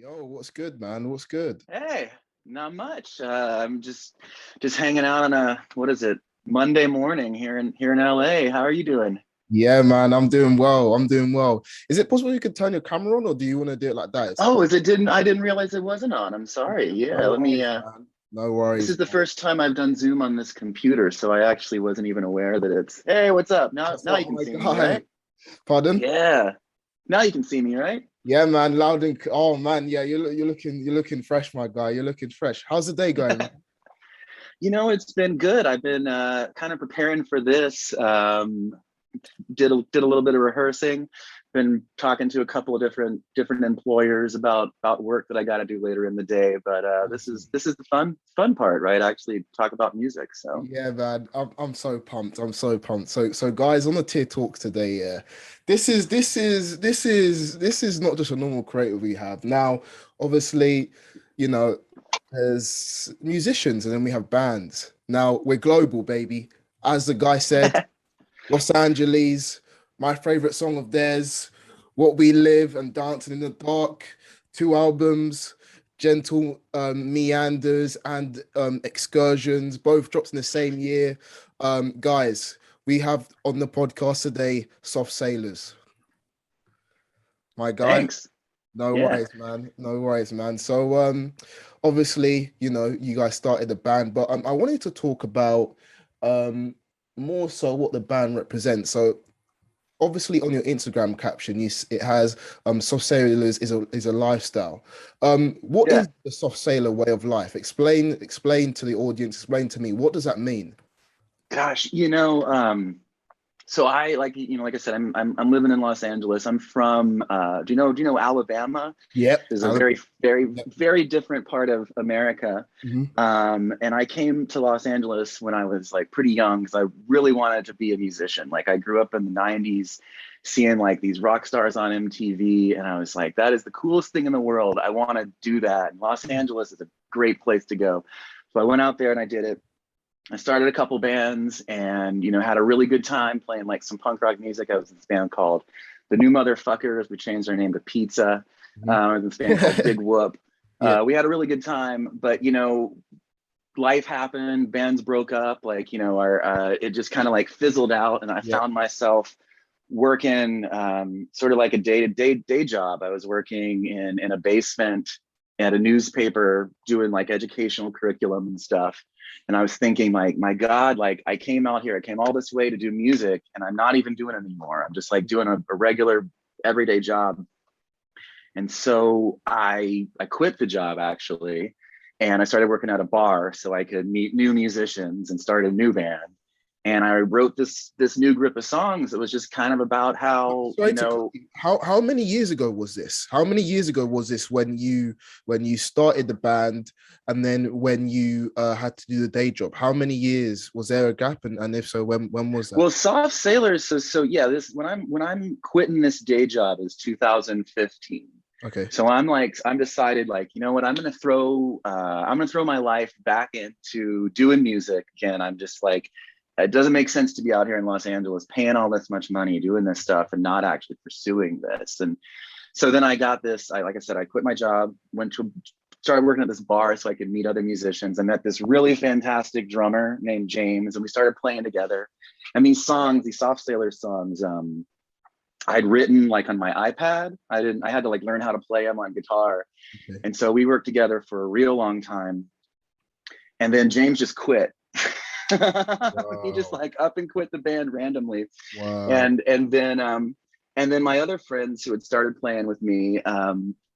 Yo, what's good, man? What's good? Hey, not much. I'm just hanging out on a what is it? Monday morning here in LA. How are you doing? Yeah, man, I'm doing well. I'm doing well. Is it possible you could turn your camera on, or do you want to do it like that? Oh, is it didn't I didn't realize it wasn't on. I'm sorry. Yeah, No let me worries, man. No this worries. is the first time I've done Zoom on this computer, so I actually wasn't even aware that it's hey, what's up? Now That's now not you can my see me, guy. right? Pardon? Yeah. Now you can see me, right? Yeah, man. Loud and oh man, yeah, you're looking fresh, my guy. You're looking fresh. How's the day going, man? It's been good. I've been kind of preparing for this. Did a little bit of rehearsing, been talking to a couple of different employers about work that I got to do later in the day, but Awesome. this is the fun part, right? Actually talk about music. So Yeah, man. I'm so pumped. I'm so pumped. So guys, on the tier talks today, yeah. This is not just a normal creator we have. Now, obviously, you know, there's musicians and then we have bands. Now we're global, baby. As the guy said, Los Angeles, my favorite song of theirs, What We Live and Dancing in the Dark, two albums, Gentle Meanders and Excursions, both dropped in the same year. Guys, we have on the podcast today Soft Sailors. My guy, thanks. no Yeah, worries, man. No worries, man. So obviously, you guys started the band, but I wanted to talk about um more so what the band represents. So obviously on your Instagram caption, it has soft sailors is a lifestyle. What yeah. is the soft sailor way of life? Explain to the audience, explain to me, what does that mean? Gosh, so I like I said, I'm living in Los Angeles. I'm from do you know Alabama? Yep. Is a Yep. very different part of America. Mhm. And I came to Los Angeles when I was like pretty young because I really wanted to be a musician. Like I grew up in the 90s seeing like these rock stars on MTV, and I was like, that is the coolest thing in the world. I want to do that. And Los Angeles is a great place to go. So I went out there and I did it. I started a couple bands and had a really good time playing like some punk rock music. I was in this band called the New Motherfuckers. We changed our name to Pizza. Mhm. I was in this band called Big Whoop. Yeah. We had a really good time, but life happened. Bands broke up. Like our it just kind of like fizzled out, and I Yeah. found myself working sort of like a day job. I was working in a basement at a newspaper doing like educational curriculum and stuff. And I was thinking, like, my God, like I came out here, I came all this way to do music, and I'm not even doing it anymore. I'm just like doing a regular everyday job. And so I quit the job actually, and I started working at a bar so I could meet new musicians and start a new band. And I wrote this new group of songs that was just kind of about how, Sorry to cut you. How many years ago was this? How many years ago was this when you started the band and then when you had to do the day job? How many years was there a gap? And if so, when was that? well, Soft Sailors. So yeah, this when I'm quitting this day job is 2015. Okay. So I'm decided, like, you know what, I'm gonna throw my life back into doing music again. I'm just like, it doesn't make sense to be out here in Los Angeles paying all this much money doing this stuff and not actually pursuing this. And so then I got this. Like I said, I quit my job, started working at this bar so I could meet other musicians. I met this really fantastic drummer named James, and we started playing together. And these songs, these Soft Sailor songs, I'd written like on my iPad. I had to like learn how to play them on guitar. Okay. And so we worked together for a real long time. And then James just quit. He just Wow. like up and quit the band randomly. Wow. And then my other friends who had started playing with me,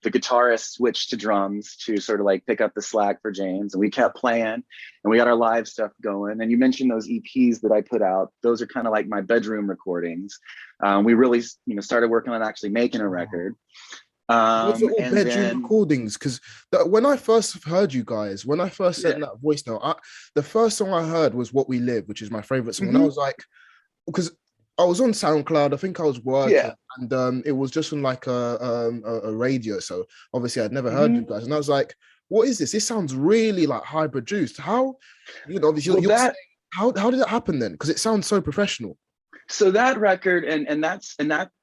the guitarist switched to drums to sort of like pick up the slack for James, and we kept playing, and we got our live stuff going. And you mentioned those EPs that I put out; those are kind of like my bedroom recordings. We really, started working on actually making a record, Those are all and bedroom then recordings because when I first heard you guys, when I first sent yeah, that voice note, the first song I heard was "What We Live," which is my favorite song, and I hmm was like, because I was on SoundCloud. I think I was working, yeah, and it was just on like a radio. So obviously, I'd never heard you hmm guys, and I was like, "What is this? This sounds really like high produced. How, obviously well, you're saying that how did that happen then? Because it sounds so professional." so that record and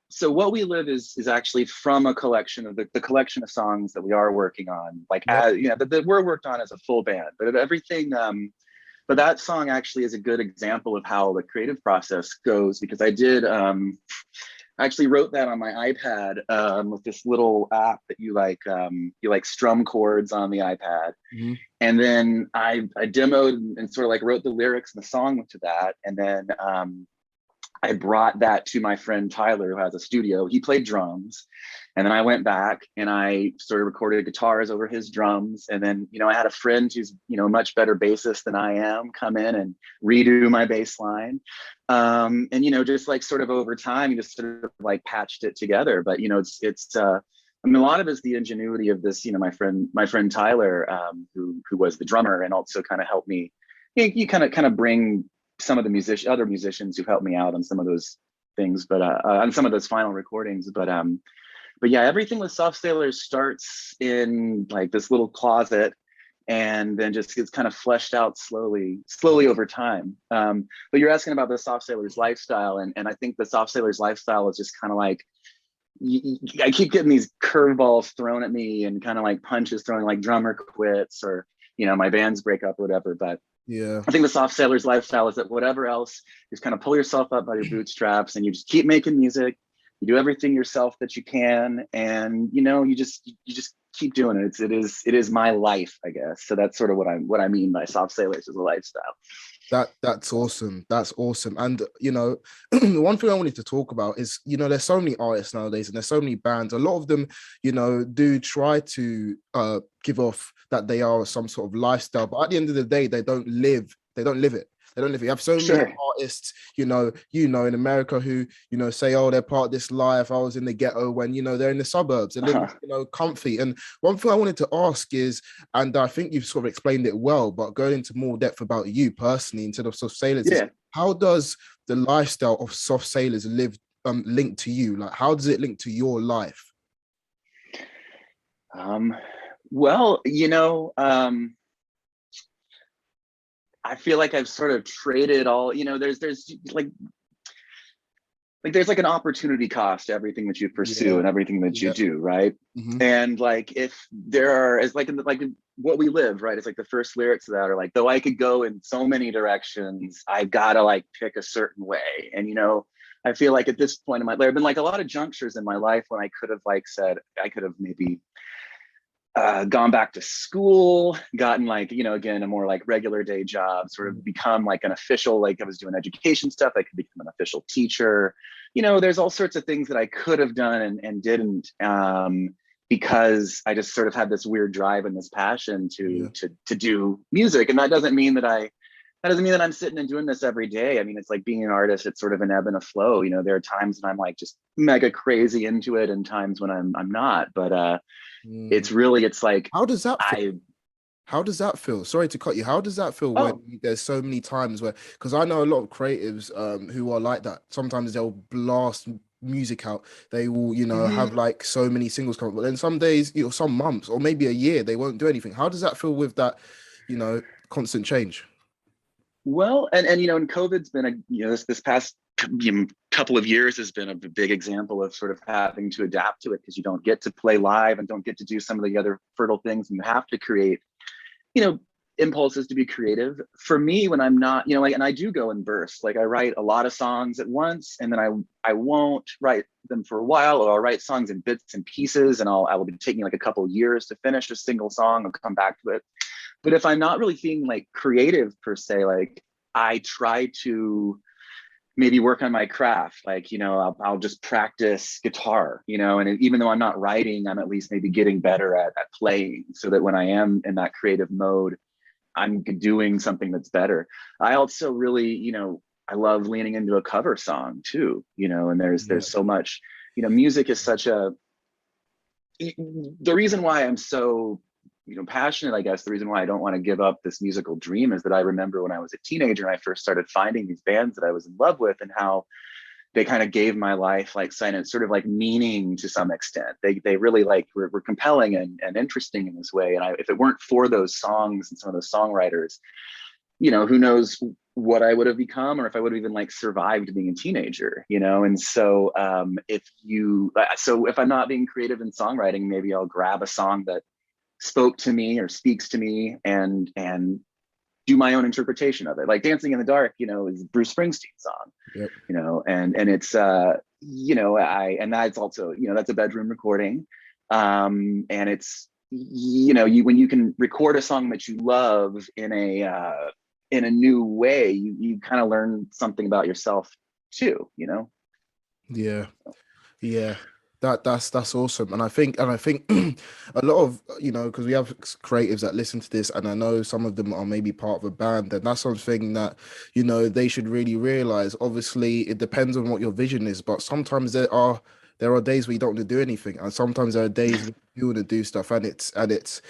So what we live is actually from a collection of the collection of songs that we are working on, like Yep. as you know, that we're worked on as a full band. But everything, but that song actually is a good example of how the creative process goes, because I actually wrote that on my iPad, with this little app that you like strum chords on the iPad, Mhm. and then I demoed and sort of like wrote the lyrics and the song to that, and then I brought that to my friend Tyler, who has a studio. He played drums. And then I went back and I sort of recorded guitars over his drums. And then, I had a friend who's, a much better bassist than I am come in and redo my bass line. And, just like sort of over time, you just sort of like patched it together. But, I mean, a lot of it's the ingenuity of this, my friend Tyler, who was the drummer and also kind of helped me. You kind of bring some of the other musicians who've helped me out on some of those things, but on some of those final recordings. But yeah, everything with Soft Sailors starts in like this little closet, and then just gets kind of fleshed out slowly over time. But you're asking about the Soft Sailors lifestyle, and I think the Soft Sailors lifestyle is just kind of like, I keep getting these curveballs thrown at me and kind of like punches thrown, like drummer quits or my bands break up or whatever. But Yeah. I think the Soft Sailors lifestyle is that whatever else, just kind of pull yourself up by your bootstraps and you just keep making music. You do everything yourself that you can, and you just keep doing it. It is my life, I guess. So that's sort of what I mean by Soft Sailors is a lifestyle. That's awesome. That's awesome. And the one thing I wanted to talk about is, there's so many artists nowadays and there's so many bands. A lot of them, do try to give off that they are some sort of lifestyle, but at the end of the day, they don't live it. They don't live it. You have so many Sure. artists, in America who, say, oh, they're part of this life. I was in the ghetto when, they're in the suburbs. They're living, comfy. And one thing I wanted to ask is, and I think you've sort of explained it well, but going into more depth about you personally instead of Soft Sailors, is Yeah. how does the lifestyle of Soft Sailors live link to you? Like, how does it link to your life? Well, I feel like I've sort of traded all, there's like there's like an opportunity cost to everything that you pursue Yeah. and everything that you Yeah. do, right? Mm-hmm. And like if there are, it's like what we live, right? It's like the first lyrics of that are like, though I could go in so many directions, I've got to like pick a certain way. And I feel like at this point in there have been like a lot of junctures in my life when I could have like said, I could have maybe gone back to school, gotten like, again, a more like regular day job, sort of become like an official, like I was doing education stuff. I could become an official teacher. There's all sorts of things that I could have done and didn't, because I just sort of had this weird drive and this passion to do music. And that doesn't mean that I'm sitting and doing this every day. I mean, it's like being an artist, it's sort of an ebb and a flow. There are times when I'm like just mega crazy into it and times when I'm not. But it's like How does that feel? How does that feel? Sorry to cut you. How does that feel when Oh, there's so many times where, because I know a lot of creatives who are like that. Sometimes they'll blast music out. They will, have like so many singles come up, but then some days, some months or maybe a year, they won't do anything. How does that feel with that, constant change? well, and and COVID's been this past couple of years has been a big example of sort of having to adapt to it, because you don't get to play live and don't get to do some of the other fertile things, and you have to create, you know, impulses to be creative. For me, when I'm not, like, and I do go in bursts. Like I write a lot of songs at once, and then I won't write them for a while, or I'll write songs in bits and pieces, and I will be taking like a couple of years to finish a single song and come back to it. But if I'm not really feeling like creative per se, like I try to maybe work on my craft. Like, I'll just practice guitar, and even though I'm not writing, I'm at least maybe getting better at playing, so that when I am in that creative mode, I'm doing something that's better. I also really, I love leaning into a cover song too, and there's so much, music is such a, the reason why I'm so passionate, I guess the reason why I don't want to give up this musical dream is that I remember when I was a teenager and I first started finding these bands that I was in love with, and how they kind of gave my life like sort of like meaning to some extent. They really like were compelling and interesting in this way. And if it weren't for those songs and some of those songwriters, who knows what I would have become, or if I would have even like survived being a teenager, you know? And so if I'm not being creative in songwriting, maybe I'll grab a song that spoke to me or speaks to me, and do my own interpretation of it. Like Dancing in the Dark, you know, is Bruce Springsteen's song, Yep. you know, and it's you know, and that's also, you know, that's a bedroom recording. And it's, you know, when you can record a song that you love in a new way, you kind of learn something about yourself too, you know. Yeah. Yeah, that's awesome, and I think a lot of, because we have creatives that listen to this, and I know some of them are maybe part of a band, and that's something that they should really realize. Obviously, it depends on what your vision is, but sometimes there are days where you don't want to do anything, and sometimes there are days where you want to do stuff, and it's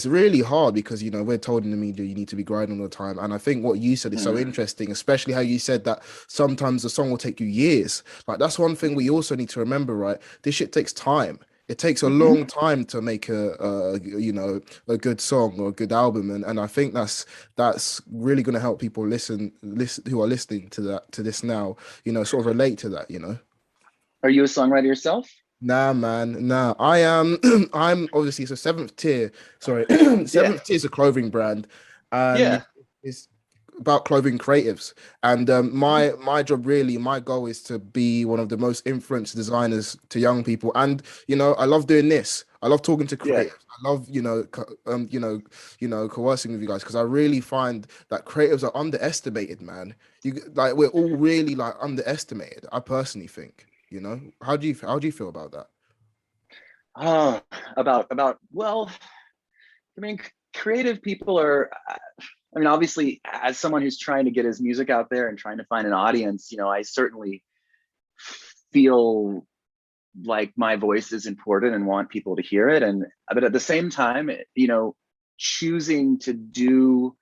really hard because we're told in the media you need to be grinding all the time, and I think what you said is so Mm. interesting, especially how you said that sometimes the song will take you years. Like that's one thing we also need to remember, right? This shit takes time. It takes a Mm-hmm. long time to make a good song or a good album, and I think that's really going to help people listen who are listening to this now, sort of relate to that. Are you a songwriter yourself? Nah, man, nah. I am. I'm obviously so seventh tier. Sorry, Yeah. seventh tier is a clothing brand, and Yeah. it's about clothing creatives. And Mm-hmm. my job really, my goal is to be one of the most influenced designers to young people. And I love doing this. I love talking to Yeah. creatives. I love coercing with you guys because I really find that creatives are underestimated, man. Like we're all really like underestimated. I personally think. How do you feel about that? Oh, well, I mean, creative people are. I mean, obviously, as someone who's trying to get his music out there and trying to find an audience, you know, I certainly feel like my voice is important and want people to hear it. And but at the same time, you know, choosing to do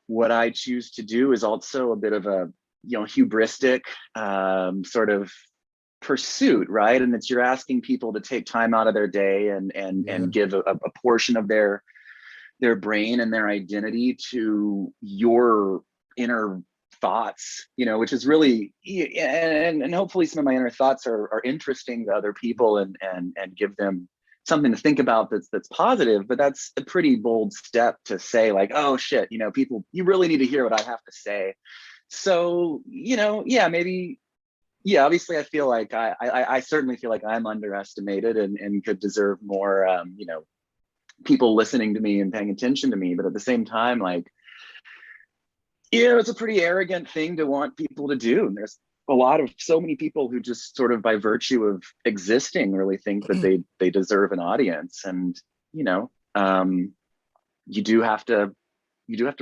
what I choose to do is also a bit of a, you know, hubristic sort of pursuit, right? And it's, you're asking people to take time out of their day Yeah, and give a portion of their brain and their identity to your inner thoughts, you know, which is really, and hopefully some of my inner thoughts are interesting to other people, and give them something to think about that's positive. But that's a pretty bold step to say, like, oh shit, you know, people, you really need to hear what I have to say. So, you know, yeah, maybe, yeah, obviously I feel like I certainly feel like I'm underestimated, and could deserve more, you know, people listening to me and paying attention to me. But at the same time, like, yeah, it's a pretty arrogant thing to want people to do. And there's a lot of, so many people who just sort of by virtue of existing really think that they deserve an audience. And, you know, you do have to,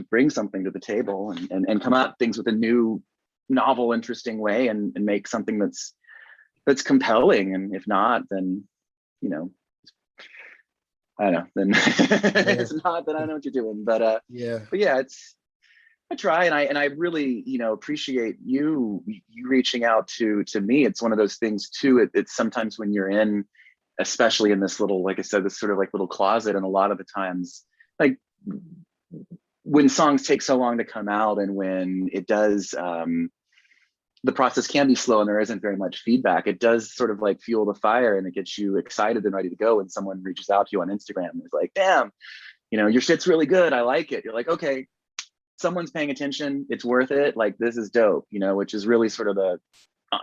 bring something to the table, and come at things with a new, novel, interesting way, and make something that's compelling. And if not, then, you know, I don't know, then yeah, it's not that I know what you're doing. yeah. But yeah, it's, I try, and I really, you know, appreciate you reaching out to me. It's one of those things too. It's sometimes when you're in, especially in this little, like I said, this sort of like little closet, and a lot of the times, like when songs take so long to come out, and when it does, the process can be slow and there isn't very much feedback. It does sort of like fuel the fire, and it gets you excited and ready to go. And someone reaches out to you on Instagram and is like, "Damn, you know, your shit's really good. I like it." You're like, "Okay, someone's paying attention, it's worth it, like this is dope," you know, which is really sort of the,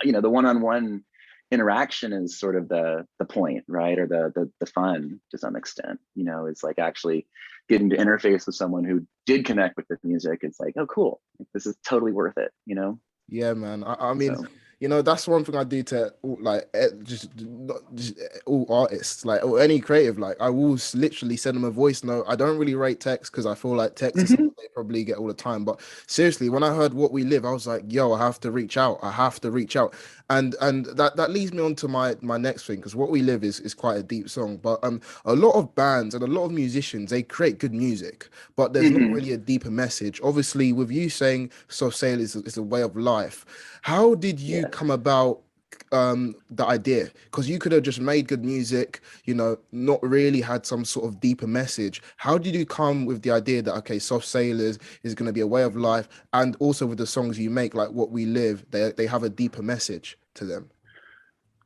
you know, the one-on-one interaction is sort of the point, right? Or the fun to some extent, you know, is like actually getting to interface with someone who did connect with the music. It's like, oh cool, like, this is totally worth it, you know. Yeah, man. I mean, So that's one thing I do to like just not just all artists, like or any creative. Like I will literally send them a voice note. I don't really rate text because I feel like text is something mhm. they probably get all the time. But seriously, when I heard "What We Live," I was like, "Yo, I have to reach out. I have to reach out." And that leads me on to my next thing because "What We Live" is quite a deep song. But a lot of bands and a lot of musicians they create good music, but there's not Mhm. really a deeper message. Obviously, with you saying "So Sail is a way of life," how did you Yeah. come about? the idea? Because you could have just made good music, not really had some sort of deeper message. How did you come with the idea that, okay, Soft Sailors is going to be a way of life, and also with the songs you make, like What We Live, they have a deeper message to them?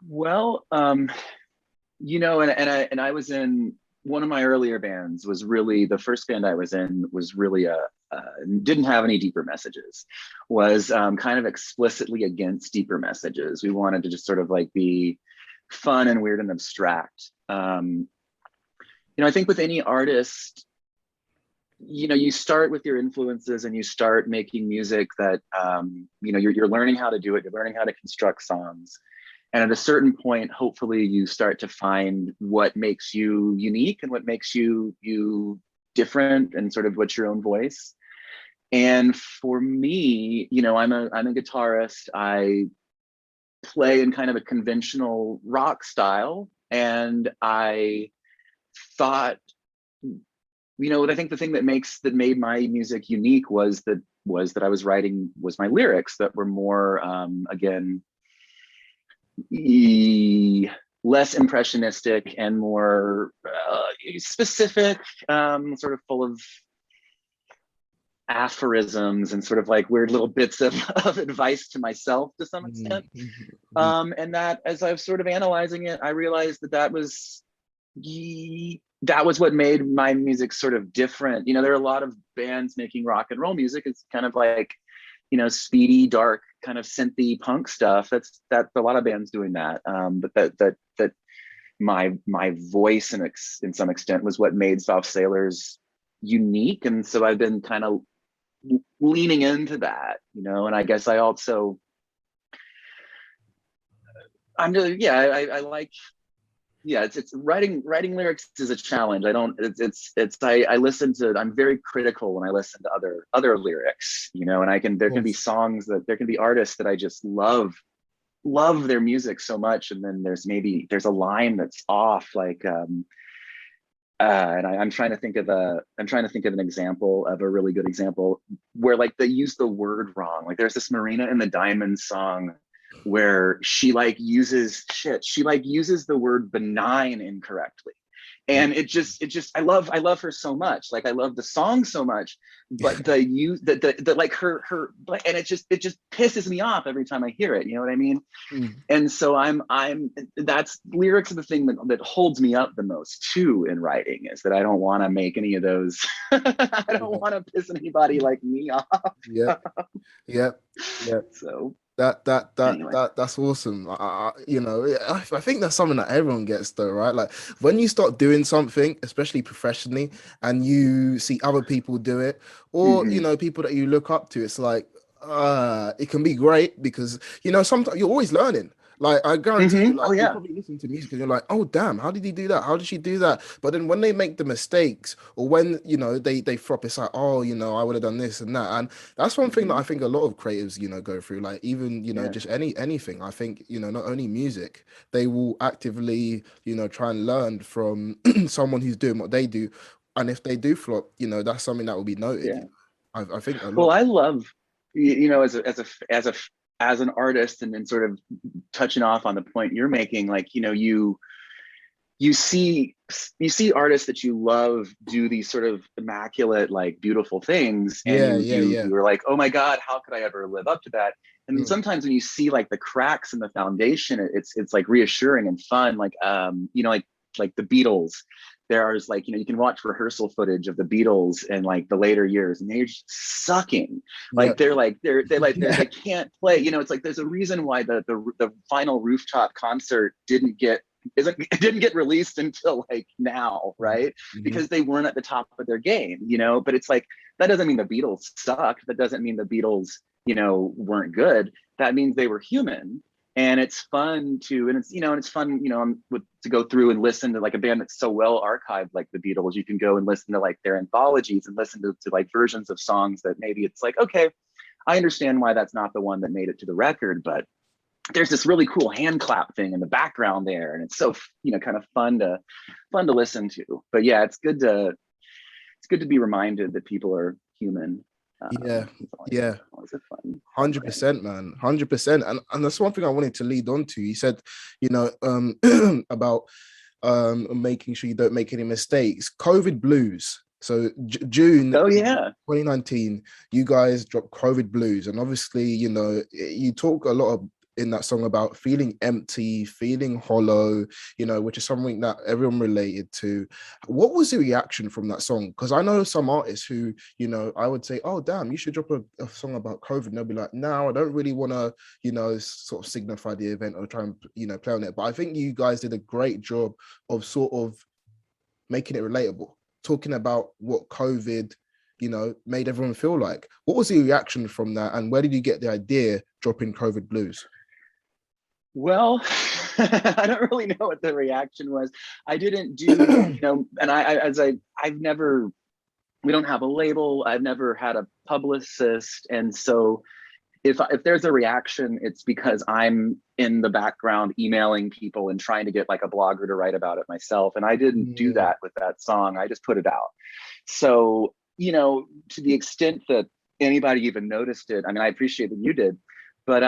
Well, and I was in one of my earlier bands was really the first band I was in was really didn't have any deeper messages, was kind of explicitly against deeper messages. We wanted to just sort of like be fun and weird and abstract. I think with any artist, you start with your influences and you start making music that you're learning how to do it, you're learning how to construct songs. And at a certain point, hopefully you start to find what makes you unique and what makes you different and sort of what's your own voice. And for me, I'm a guitarist. I play in kind of a conventional rock style. And I thought, I think the thing that made my music unique was that I was writing was my lyrics that were more again less impressionistic and more specific, sort of full of aphorisms and sort of like weird little bits of advice to myself to some extent. And that as I was sort of analyzing it, I realized that was what made my music sort of different. There are a lot of bands making rock and roll music. It's kind of like, speedy, dark, kind of synthy punk stuff. That's a lot of bands doing that. But that my voice and in some extent was what made Soft Sailors unique. And so I've been kind of leaning into that, and I guess I also, I'm really, yeah, I like, yeah, it's writing lyrics is a challenge. I don't, I listen to, I'm very critical when I listen to other lyrics, and there can be songs there can be artists that I just love their music so much. And then there's a line that's off, like, and I'm trying to think of an example of a really good example where like they use the word wrong. Like there's this Marina and the Diamonds song where she uses the word benign incorrectly. And it just I love her so much. Like I love the song so much, but the like her and it just pisses me off every time I hear it. You know what I mean? And so I'm that's lyrics are the thing that holds me up the most too in writing, is that I don't want to make any of those I don't want to piss anybody like me off. Yeah, yeah, yeah. So anyway. That's awesome. I think that's something that everyone gets though, right? Like when you start doing something, especially professionally, and you see other people do it, or Mm-hmm. people that you look up to, it's like it can be great because sometimes you're always learning. Like I guarantee you, Mm-hmm. like Oh you'll yeah. probably listen to music and you're like, oh damn, how did he do that? How did she do that? But then when they make the mistakes, or when they flop, it's like, oh, I would have done this and that. And that's one thing that Mm-hmm. I think a lot of creatives, go through. Like even, Yeah. just anything. I think, not only music, they will actively, try and learn from someone who's doing what they do. And if they do flop, that's something that will be noted. Yeah. I think a Well, lot. I love, as an artist, and then sort of touching off on the point you're making, like, you see artists that you love do these sort of immaculate, like beautiful things, and Yeah, yeah, yeah. you're like, oh my God, how could I ever live up to that? And then Mm, sometimes when you see like the cracks in the foundation, it's like reassuring and fun. Like like the Beatles, there's like, you can watch rehearsal footage of the Beatles in like the later years, and they're just sucking. yeah. Like Yeah. they can't play. It's like there's a reason why the final rooftop concert it didn't get released until like now, right? Mhm. Because they weren't at the top of their game, but it's like, that doesn't mean the Beatles sucked. That doesn't mean the Beatles, weren't good. That means they were human. And it's fun to go through and listen to like a band that's so well archived, like the Beatles. You can go and listen to like their anthologies and listen to like versions of songs that maybe it's like, okay, I understand why that's not the one that made it to the record, but there's this really cool hand clap thing in the background there, and it's so kind of fun to listen to. But yeah, it's good to be reminded that people are human. Yeah, It's yeah. always a fun thing. 100%, man. 100%. And that's one thing I wanted to lead on to. You said, you know, about making sure you don't make any mistakes. COVID blues. So June Oh yeah. 2019, you guys dropped COVID blues. And obviously, you know, you talk a lot of in that song about feeling empty, feeling hollow, you know, which is something that everyone related to. What was the reaction from that song? Because I know some artists who, you know, I would say, oh, damn, you should drop a song about COVID. And they'll be like, no, I don't really want to, you know, sort of signify the event or try and, you know, play on it. But I think you guys did a great job of sort of making it relatable, talking about what COVID, you know, made everyone feel like. What was the reaction from that? And where did you get the idea dropping COVID blues? Well, I don't really know what the reaction was. I didn't do, you know, and I've never, we don't have a label. I've never had a publicist. And so if there's a reaction, it's because I'm in the background emailing people and trying to get like a blogger to write about it myself. And I didn't do Mm, that with that song. I just put it out. So, you know, to the extent that anybody even noticed it, I mean, I appreciate that you did, but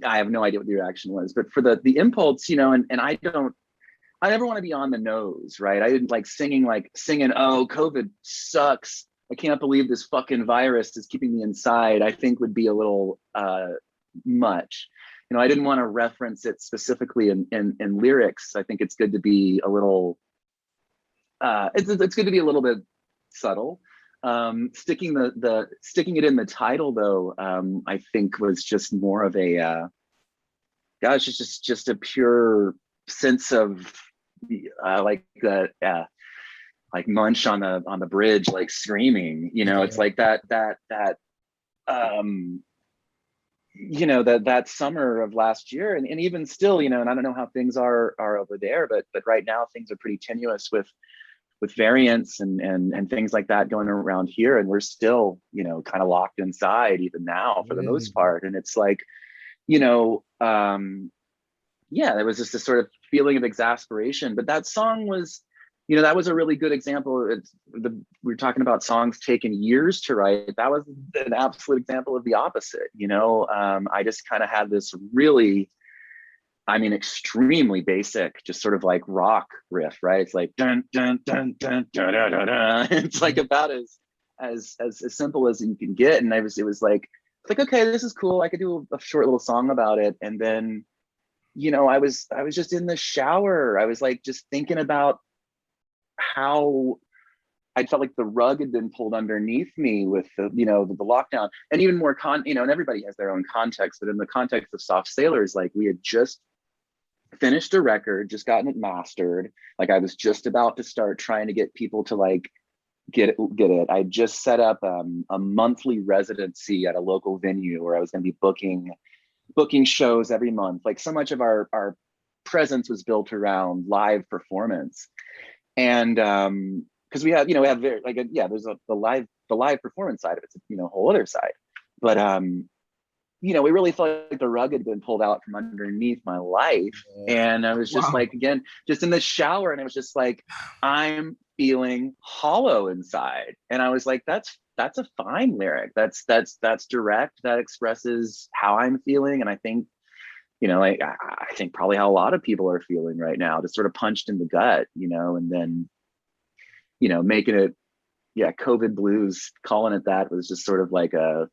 I have no idea what the reaction was. But for the impulse, you know, and I never want to be on the nose, right? I didn't like singing, oh, COVID sucks. I can't believe this fucking virus is keeping me inside. I think would be a little much. You know, I didn't want to reference it specifically in lyrics. I think it's good to be a little, it's good to be a little bit subtle. Sticking it in the title though, I think was just more of a, gosh, it's just a pure sense of like the like Munch on the bridge, like screaming. You know, it's yeah. like that um you know, that summer of last year, and even still, you know, and I don't know how things are over there, but right now things are pretty tenuous with variants and things like that going around here, and we're still, you know, kind of locked inside even now for the most Really? part. And it's like, you know, yeah, there was just this sort of feeling of exasperation. But that song was, you know, that was a really good example. We were talking about songs taking years to write. That was an absolute example of the opposite. You know, I just kind of had this really, I mean, extremely basic, just sort of like rock riff, right? It's like dun dun dun dun dun dun dun. Dun. It's like about as simple as you can get. And it was like, it's like, okay, this is cool. I could do a short little song about it. And then, you know, I was just in the shower. I was like just thinking about how I felt like the rug had been pulled underneath me with the, you know, the lockdown, and even more you know, and everybody has their own context, but in the context of Soft Sailors, like we had just finished a record, just gotten it mastered. Like I was just about to start trying to get people to like get it. I just set up a monthly residency at a local venue where I was going to be booking shows every month. Like so much of our presence was built around live performance. And because we have, you know, we have very like yeah, there's the live performance side of it's, you know, a whole other side. But you know, we really felt like the rug had been pulled out from underneath my life. Yeah. And I was just Wow. like, again, just in the shower, and it was just like, I'm feeling hollow inside. And I was like, that's a fine lyric. That's direct. That expresses how I'm feeling. And I think, you know, like I think probably how a lot of people are feeling right now, just sort of punched in the gut, you know, and then, you know, making it, yeah, COVID blues, calling it that was just sort of like a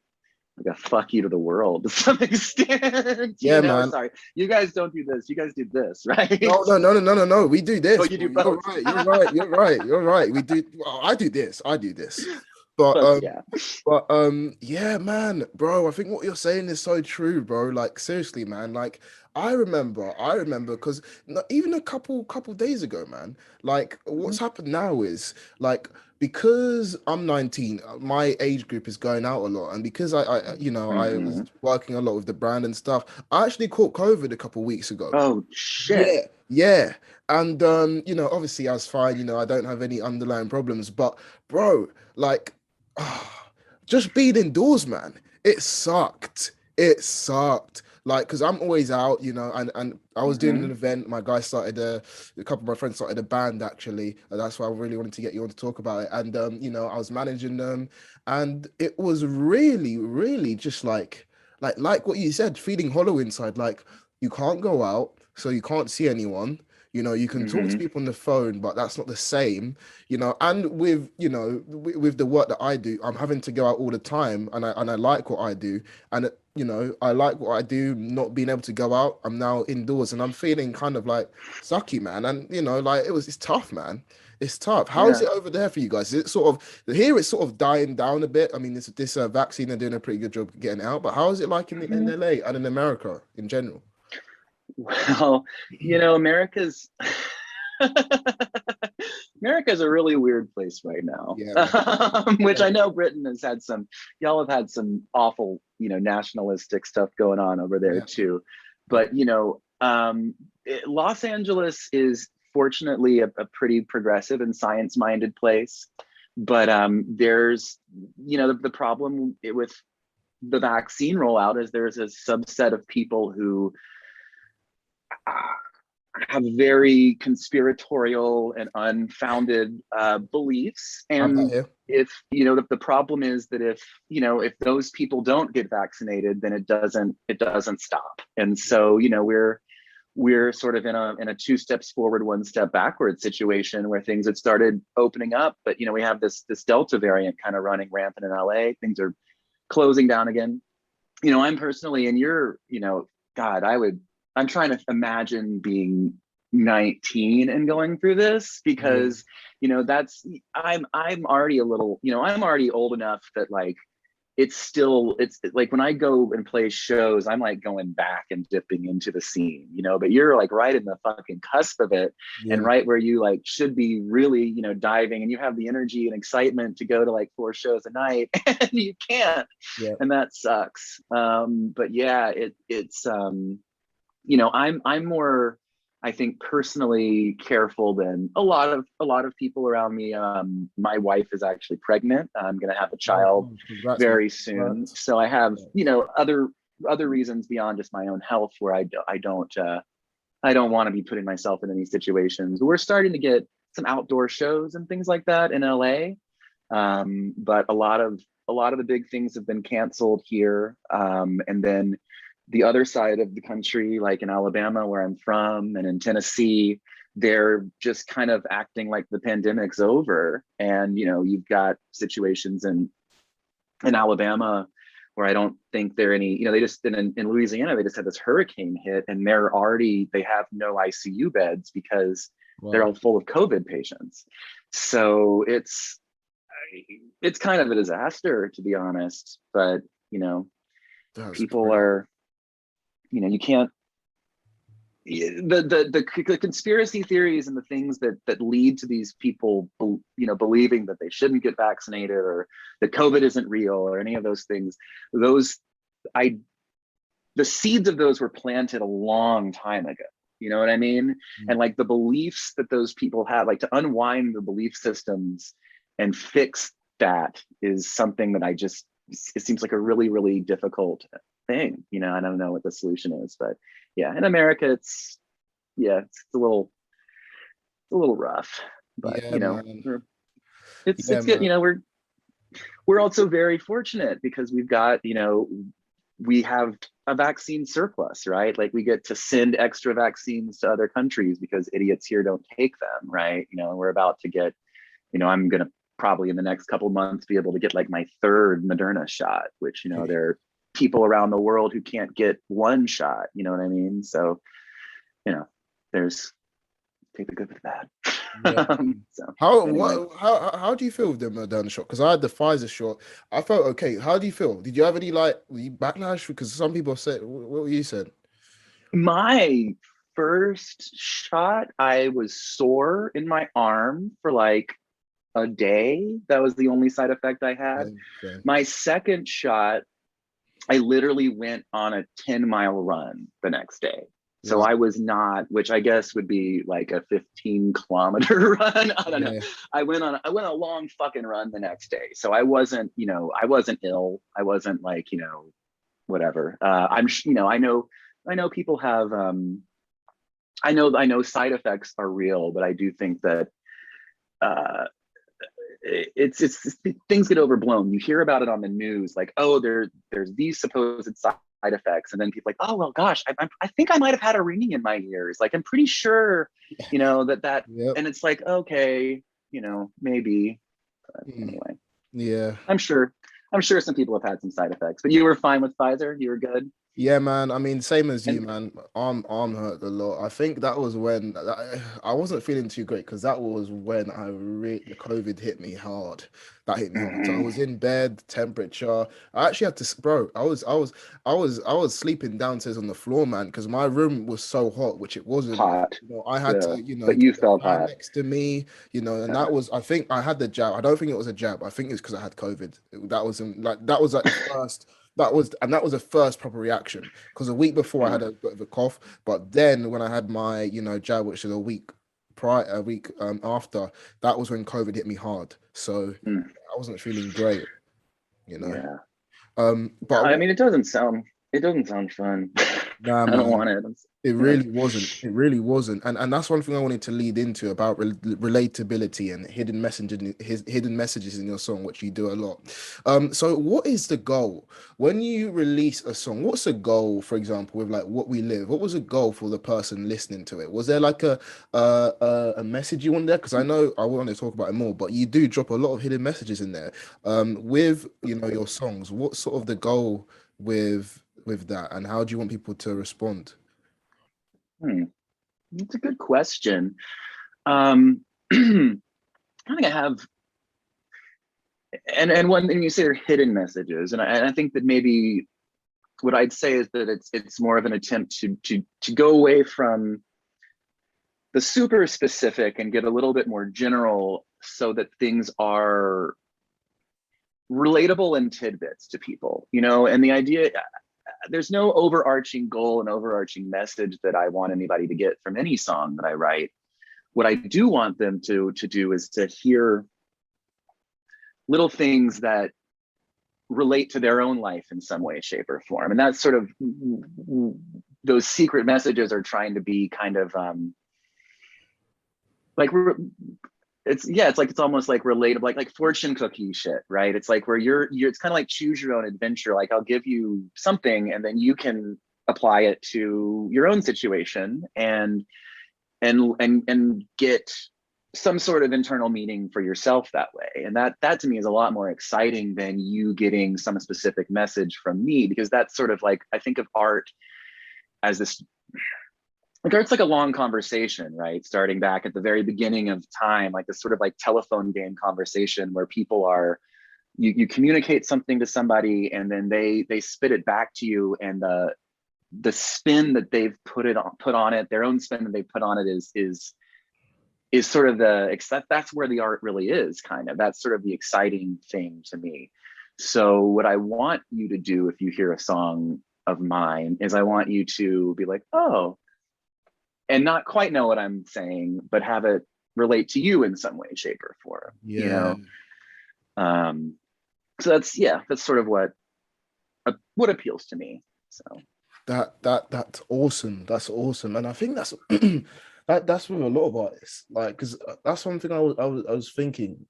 fuck you to the world to some extent, you Yeah, know. man. Sorry, you guys don't do this. You guys do this, right? No, no, no, no, no, no, no. We do Oh, this, you do bro. You're both. right. You're right. You're right. You're right. We do. Well, I do this. I do this. But Fuck yeah. yeah, man, bro. I think what you're saying is so true, bro. Like seriously, man. Like I remember, because even a couple days ago, man. Like what's happened now is like because I'm 19, my age group is going out a lot, and because you know, I was Mm-hmm. working a lot with the brand and stuff. I actually caught COVID a couple weeks ago. Oh shit. Yeah, yeah. And you know, obviously I was fine, you know, I don't have any underlying problems, but bro, like just being indoors, man, it sucked. It sucked. Like, because I'm always out, you know, and I was doing an Hmm. event. My guy started a couple of my friends started a band actually, and that's why I really wanted to get you on to talk about it. And you know, I was managing them, and it was really, really just like what you said, feeling hollow inside. Like you can't go out, so you can't see anyone. You know, you can talk to Hmm. people on the phone, but that's not the same, you know. And with, you know, with the work that I do, I'm having to go out all the time, and I like what I do, and you know, I like what I do. Not being able to go out, I'm now indoors, and I'm feeling kind of like sucky, man. And you know, like it's tough, man. It's tough. How is Yeah. it over there for you guys? Is it sort of here? It's sort of dying down a bit. I mean, this vaccine, they're doing a pretty good job getting it out. But how is it like in Mhm. LA and in America in general? Well, America's America's a really weird place right now, Yeah, man. which Yeah, I know Britain has had some. Y'all have had some awful, nationalistic stuff going on over there yeah. too. But Los Angeles is fortunately a pretty progressive and science-minded place. But there's, the problem with the vaccine rollout is there's a subset of people who have very conspiratorial and unfounded beliefs. Have that And here. if the problem is that if those people don't get vaccinated, then it doesn't stop. And so we're sort of in a two steps forward, one step backward situation where things had started opening up, but we have this Delta variant kind of running rampant in LA. Things are closing down again. I'm personally, and God, I'm trying to imagine being 19 and going through this, Yeah. because, I'm already a little, I'm already old enough that like, it's like when I go and play shows, I'm like going back and dipping into the scene, but you're like right in the fucking cusp of it, Yeah, and man. right where you like should be really, diving, and you have the energy and excitement to go to like 4 shows a night and you can't, Yeah. and that sucks. But yeah, I'm more, I think, personally careful than a lot of people around me. My wife is actually pregnant. I'm going to have a Oh, child oh, congrats, man. very soon, Congrats. so I have Yeah. other reasons beyond just my own health where I don't want to be putting myself in any situations. We're starting to get some outdoor shows and things like that in LA, but a lot of the big things have been canceled here. And then the other side of the country, like in Alabama, where I'm from, and in Tennessee, they're just kind of acting like the pandemic's over. And you've got situations in Alabama where I don't think there are any. They just in Louisiana, they just had this hurricane hit, and they have no ICU beds because they're Wow. all full of COVID patients. So it's kind of a disaster, to be honest. But That's people crazy. are, you can't, the conspiracy theories and the things that lead to these people believing that they shouldn't get vaccinated, or that COVID isn't real, or any of those things. Those I The seeds of those were planted a long time ago. You know what I mean? And Mm. like the beliefs that those people have, like to unwind the belief systems and fix that is something that it seems like a really, really difficult thing. I don't know what the solution is, but yeah, in America, it's a little rough, but Yeah, man. it's Yeah, good. man. We're also very fortunate because we have a vaccine surplus, right? Like we get to send extra vaccines to other countries because idiots here don't take them, right? We're about to get, I'm going to probably in the next couple months be able to get like my third Moderna shot, which, there are people around the world who can't get one shot. You know what I mean? So, you know, there's take the good with the bad. Yeah. So How anyway, what how do you feel with the Moderna shot? Because I had the Pfizer shot. I felt okay. How do you feel? Did you have any like were you backlash? Because some people said what were you said? my first shot, I was sore in my arm for like a day. That was the only side effect I had. Same, same. My second shot, I literally went on a 10-mile run the next day. So Wow. I was not, which I guess would be like a 15-kilometer run. I don't know. Yeah. I went a long fucking run the next day. So I wasn't ill. I wasn't like, whatever. I know people have, I know side effects are real, but I do think that uh, it's things get overblown. You hear about it on the news, like, oh, there's these supposed side effects, and then people like, oh well, gosh, I think I might have had a ringing in my ears. Like, I'm pretty sure, that, Yep. and it's like, okay, maybe. But Mm. anyway, Yeah. I'm sure, I'm sure some people have had some side effects, but you were fine with Pfizer. You were good. Yeah, man. I mean, same as you, And man. Arm hurt a lot. I think that was when I wasn't feeling too great because that was when the COVID hit me hard. That hit me hard. So I mhm, was in bed, temperature. I actually had to, bro. I was sleeping downstairs on the floor, man, because my room was so hot, which it wasn't. hot, I had to, but get you the felt fan hot. next to me, and Uh, that was. I think I had the jab. I don't think it was a jab. I think it's because I had COVID. That was like the first. That was a first proper reaction because a week before I uh, had a bit of a cough, but then when I had my jab, which is a week after, that was when COVID hit me hard. So mm, I wasn't feeling great, you know. yeah. But I what, mean, it doesn't sound fun. nah, I don't man. want it. It Yeah. really wasn't. It really wasn't. And that's one thing I wanted to lead into about relatability and hidden messages in your song, which you do a lot. So what is the goal when you release a song? What's the goal, for example, with like What We Live? What was the goal for the person listening to it? Was there like a message you want there? Because I know I want to talk about it more, but you do drop a lot of hidden messages in there. With your songs, what's sort of the goal with that, and how do you want people to respond? Hmm. It's a good question. Um, I think I have, and when and you say they're hidden messages, and I think that maybe what I'd say is that it's more of an attempt to go away from the super specific and get a little bit more general, so that things are relatable in tidbits to people, and the idea, there's no overarching goal and overarching message that I want anybody to get from any song that I write. What I do want them to do is to hear little things that relate to their own life in some way, shape, or form. And that's sort of, those secret messages are trying to be kind of like, it's almost like relatable, like fortune cookie shit, right? It's like where you're it's kind of like choose your own adventure. Like, I'll give you something and then you can apply it to your own situation and get some sort of internal meaning for yourself that way. And that to me is a lot more exciting than you getting some specific message from me, because that's sort of like, I think of art as this, like, art's like a long conversation, right? Starting back at the very beginning of time, like this sort of like telephone game conversation where people are, you communicate something to somebody and then they spit it back to you, and the spin that they've put on it, their own spin that they put on it is sort of that's where the art really is, kind of. That's sort of the exciting thing to me. So what I want you to do if you hear a song of mine is I want you to be like, oh, and not quite know what I'm saying, but have it relate to you in some way, shape, or form, Yeah. Um, so that's sort of what appeals to me. So That's awesome. That's awesome, and I think that's that's with a lot of artists. Like, because that's one thing I was thinking.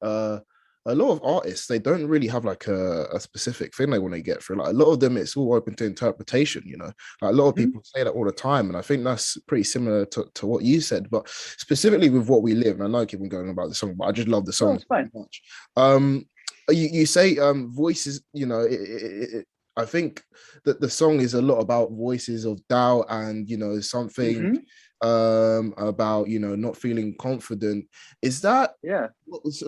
A lot of artists, they don't really have like a specific thing they want to get through. Like, a lot of them, it's all open to interpretation. Like, a lot of mhm. people say that all the time, and I think that's pretty similar to what you said. But specifically with What We Live, and I know I keep on going about the song, but I just love the No, song it's so fine. much. You say voices. I think that the song is a lot about voices of doubt and something Hmm. about not feeling confident. Is that Yeah.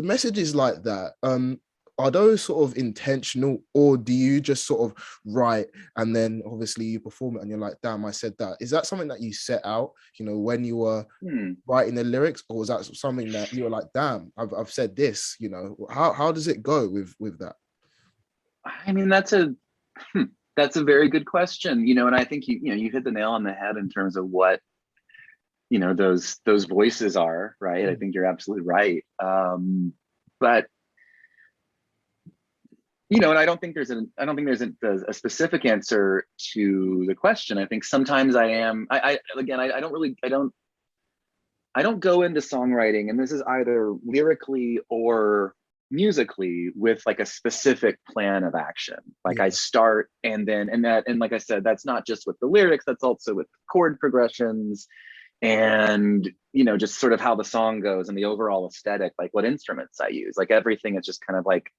messages like that? Are those sort of intentional, or do you just sort of write and then obviously you perform it and you're like, damn, I said that? Is that something that you set out, when you were Hmm. writing the lyrics, or was that something that you were like, damn, I've said this? How does it go with that? I mean, hmm, that's a very good question. And I think you hit the nail on the head in terms of what those voices are, right? I think you're absolutely right. But And I don't think there's a specific answer to the question. I think sometimes I don't really, I don't go into songwriting, and this is either lyrically or musically, with like a specific plan of action. Like I Yeah. start, and like I said, that's not just with the lyrics, that's also with chord progressions, and just sort of how the song goes and the overall aesthetic, like what instruments I use. Like everything is just kind of like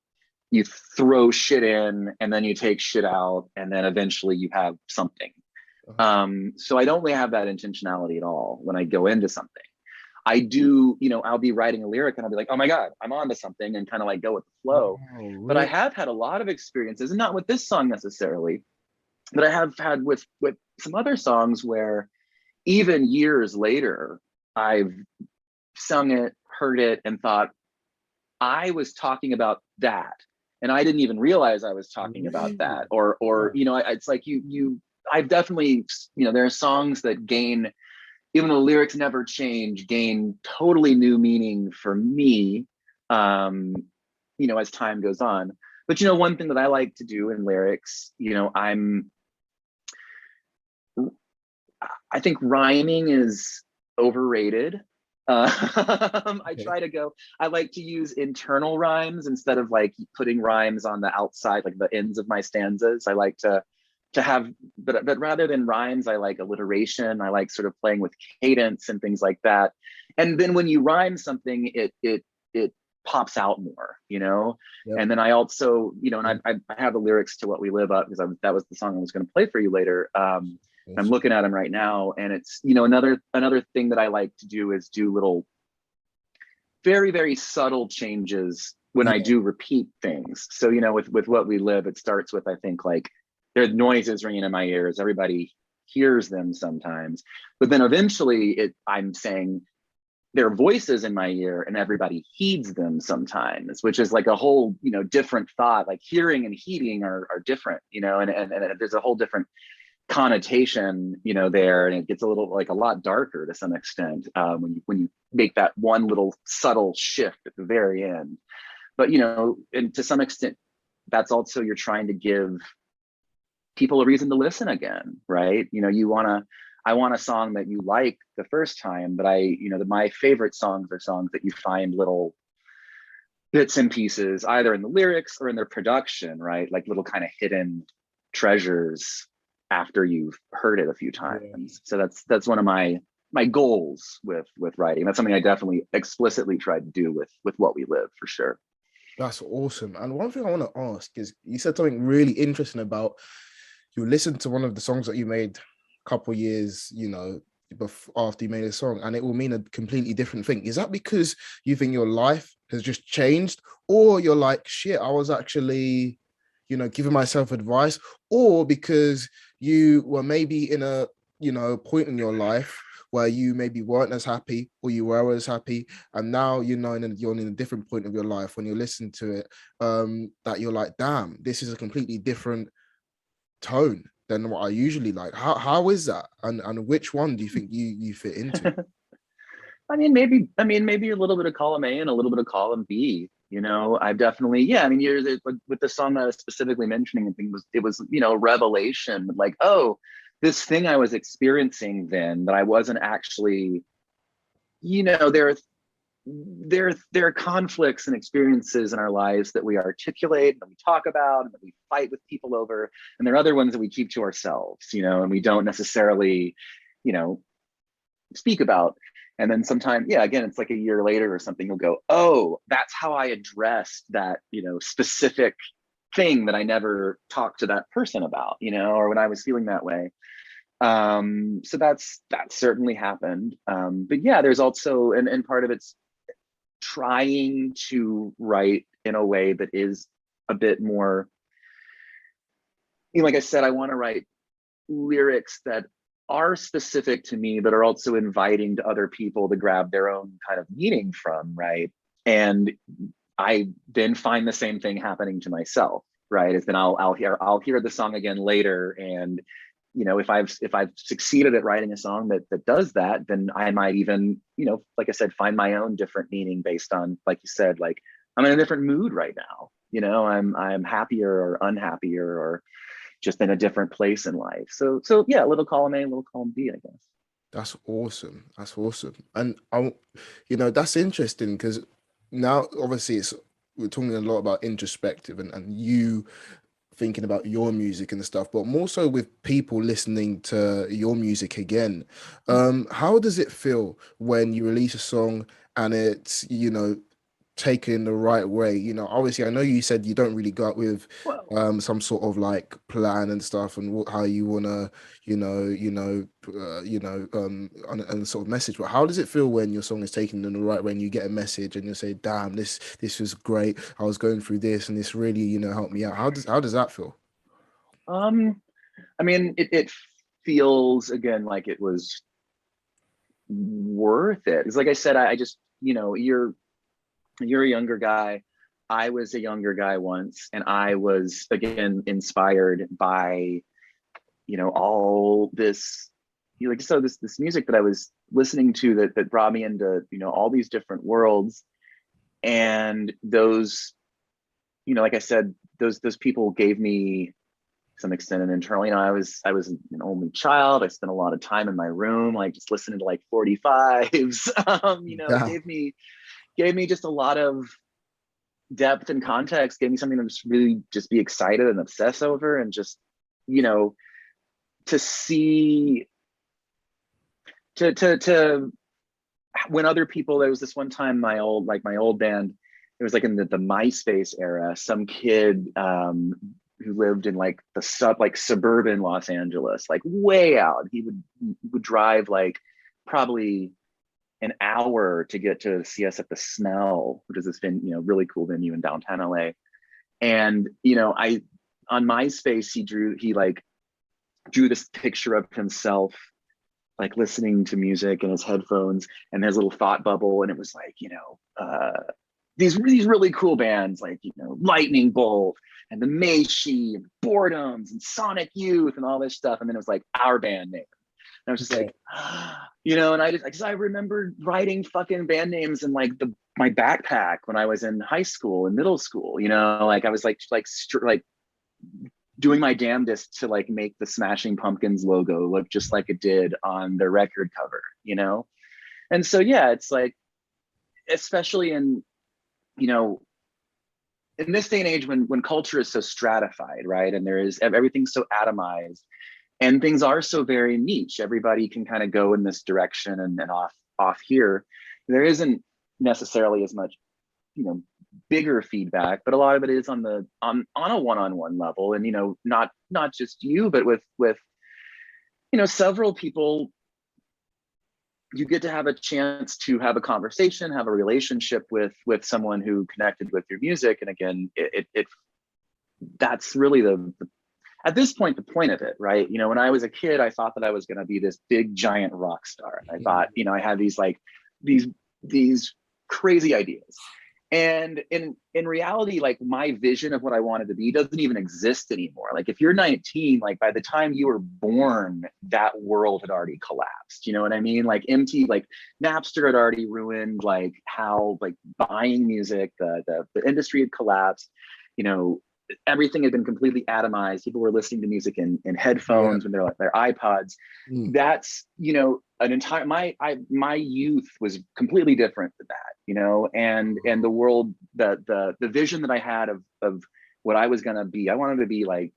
you throw shit in and then you take shit out, and then eventually you have something. Uh-huh. So I don't really have that intentionality at all when I go into something. I do, I'll be writing a lyric and I'll be like, oh my God, I'm on to something, and kind of like go with the flow. Wow, But I really? have had a lot of experiences, and not with this song necessarily, but I have had with some other songs where even years later, I've sung it, heard it, and thought, I was talking about that. And I didn't even realize I was talking about Really? that. Or Wow. it's like I've definitely, there are songs that gain, even though lyrics never change, gain totally new meaning for me, as time goes on. But one thing that I like to do in lyrics, I think rhyming is overrated. Okay. I like to use internal rhymes instead of like putting rhymes on the outside, like the ends of my stanzas. I like to have, but rather than rhymes, I like alliteration. I like sort of playing with cadence and things like that. And then when you rhyme something, it pops out more, Yep. And then I also, I have the lyrics to What We Live Up, because that was the song I was going to play for you later. I'm Awesome. looking at them right now, and it's another thing that I like to do is do little, very very subtle changes when I Yeah. do repeat things. So with What We Live, it starts with, I think, like, there are noises ringing in my ears. Everybody hears them sometimes, but then eventually I'm saying their voices in my ear, and everybody heeds them sometimes, which is like a whole different thought. Like hearing and heeding are different, and there's a whole different connotation there, and it gets a little, like, a lot darker to some extent, when you make that one little subtle shift at the very end. But and to some extent, that's also, you're trying to give people a reason to listen again, right? I want a song that you like the first time, but my favorite songs are songs that you find little bits and pieces, either in the lyrics or in their production, right? Like little kind of hidden treasures after you've heard it a few Yeah. times. So that's one of my goals with writing. That's something I definitely explicitly tried to do with What We Live, for sure. That's awesome. And one thing I want to ask is, you said something really interesting about, you listened to one of the songs that you made a couple years, after you made a song, and it will mean a completely different thing. Is that because you think your life has just changed, or you're like, shit, I was actually, giving myself advice, or because you were maybe in a, point in your life where you maybe weren't as happy, or you were as happy, and now you're in a different point of your life when you listen to it, that you're like, damn, this is a completely different tone than what I usually like. How is that? And which one do you think you fit into? I mean, maybe a little bit of column A and a little bit of column B. I've definitely, yeah. I mean, with the song that I was specifically mentioning, I think it was revelation. Like, oh, this thing I was experiencing then, that I wasn't actually, there are conflicts and experiences in our lives that we articulate, that we talk about, and that we fight with people over, and there are other ones that we keep to ourselves, and we don't necessarily, you know speak about. And then sometime, yeah, again, it's like a year later or something, you'll go, oh, that's how I addressed that, specific thing that I never talked to that person about, or when I was feeling that way. So that certainly happened. But yeah, there's also, and part of it's trying to write in a way that is a bit more, like I said, I want to write lyrics that are specific to me, but are also inviting to other people to grab their own kind of meaning from, right? And I then find the same thing happening to myself, right? Is then I'll hear the song again later, and if I've succeeded at writing a song that does that, then I might even, like I said, find my own different meaning based on, like you said, like, I'm in a different mood right now, I'm happier or unhappier or just in a different place in life. So yeah, a little column A, a little column B, I guess. That's awesome. That's awesome. And that's interesting because now obviously we're talking a lot about introspective and you thinking about your music and stuff, but more so with people listening to your music again. How does it feel when you release a song and it's, taken the right way? Obviously I know you said you don't really go out with Well, some sort of like plan and stuff and how you want to and sort of message, but how does it feel when your song is taken in the right way and you get a message and you say, damn, this was great, I was going through this and this really helped me out? How does that feel? um, I mean, it feels again like it was worth it. It's like I said, I just, you're a younger guy. I was a younger guy once, and I was again inspired by, all this, this music that I was listening to that brought me into, all these different worlds. And those, like I said, those people gave me some extent and internal. I was an only child. I spent a lot of time in my room, like just listening to like 45s. It Yeah. gave me just a lot of depth and context, gave me something to just really just be excited and obsess over, and just, you know, to see to when other people, there was this one time my old band, it was like in the MySpace era, some kid who lived in like suburban Los Angeles, like way out. He would drive like probably an hour to get to see us at the Smell, which is this really cool venue in downtown LA. And I on MySpace he drew this picture of himself like listening to music in his headphones and his little thought bubble, and it was like these really cool bands like Lightning Bolt and the Meishi and Boredoms and Sonic Youth and all this stuff, and then it was like our band name. And I was just Okay. like, and I remember writing fucking band names in like my backpack when I was in high school and middle school. Like I was like doing my damnedest to like make the Smashing Pumpkins logo look just like it did on their record cover. And so yeah, it's like, especially you know in this day and age when culture is so stratified, right, and everything's so atomized and things are so very niche, everybody can kind of go in this direction and off here. There isn't necessarily as much bigger feedback, but a lot of it is on a one-on-one level, and not just you, but with several people. You get to have a chance to have a conversation, have a relationship with someone who connected with your music. And again, it that's really at this point the point of it, right? When I was a kid, I thought that I was going to be this big giant rock star, and I thought I had these crazy ideas. And in reality, like my vision of what I wanted to be doesn't even exist anymore. Like if you're 19, like by the time you were born, that world had already collapsed. You know what I mean? Like like Napster had already ruined like how like buying music, the industry had collapsed. You know, everything had been completely atomized. People were listening to music in Yeah. headphones when they're like their iPods. Mm. That's an entire my youth was completely different than that. And the world, the vision that I had of what I was gonna be, I wanted to be like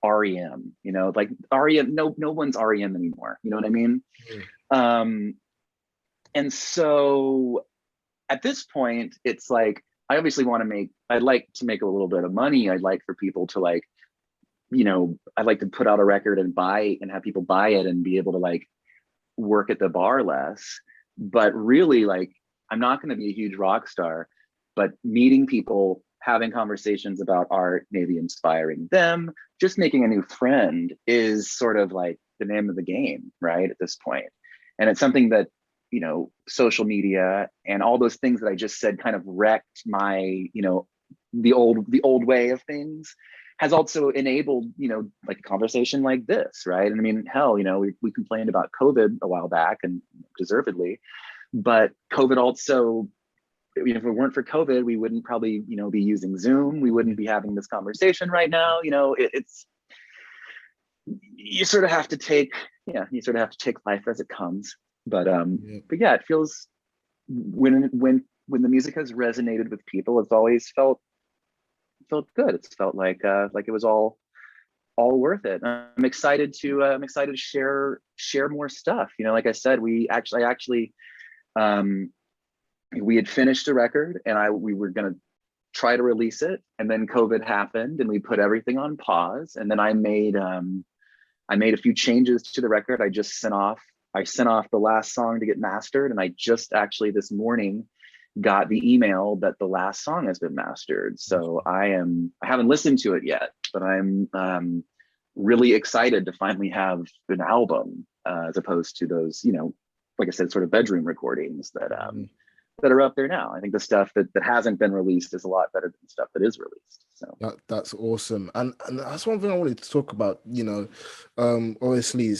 REM. Like REM. No one's REM anymore. You know what I mean? Mm. um and so at this point, it's like I obviously I'd like to make a little bit of money. I'd like for people to like, I'd like to put out a record and have people buy it and be able to like work at the bar less. But really, like, I'm not going to be a huge rock star, but meeting people, having conversations about art, maybe inspiring them, just making a new friend is sort of like the name of the game, right? At this point. And it's something that, social media and all those things that I just said kind of wrecked my, the old way of things, has also enabled, like a conversation like this, right? And I mean, hell, we complained about COVID a while back, and deservedly, but COVID also if it weren't for COVID, we wouldn't probably, be using Zoom. We wouldn't be having this conversation right now. It's you sort of have to take, life as it comes. But Yeah. but yeah, it feels when the music has resonated with people, it's always felt good. It's felt like it was all worth it. I'm excited to share more stuff. Like I said, um, we had finished a record, and we were gonna try to release it, and then COVID happened, and we put everything on pause. And then I made a few changes to the record. I sent off the last song to get mastered, and I just actually this morning got the email that the last song has been mastered. So I haven't listened to it yet, but I'm really excited to finally have an album, as opposed to those, like I said, sort of bedroom recordings that are up there now. I think the stuff that hasn't been released is a lot better than stuff that is released. So That's awesome, and that's one thing I wanted to talk about. Obviously,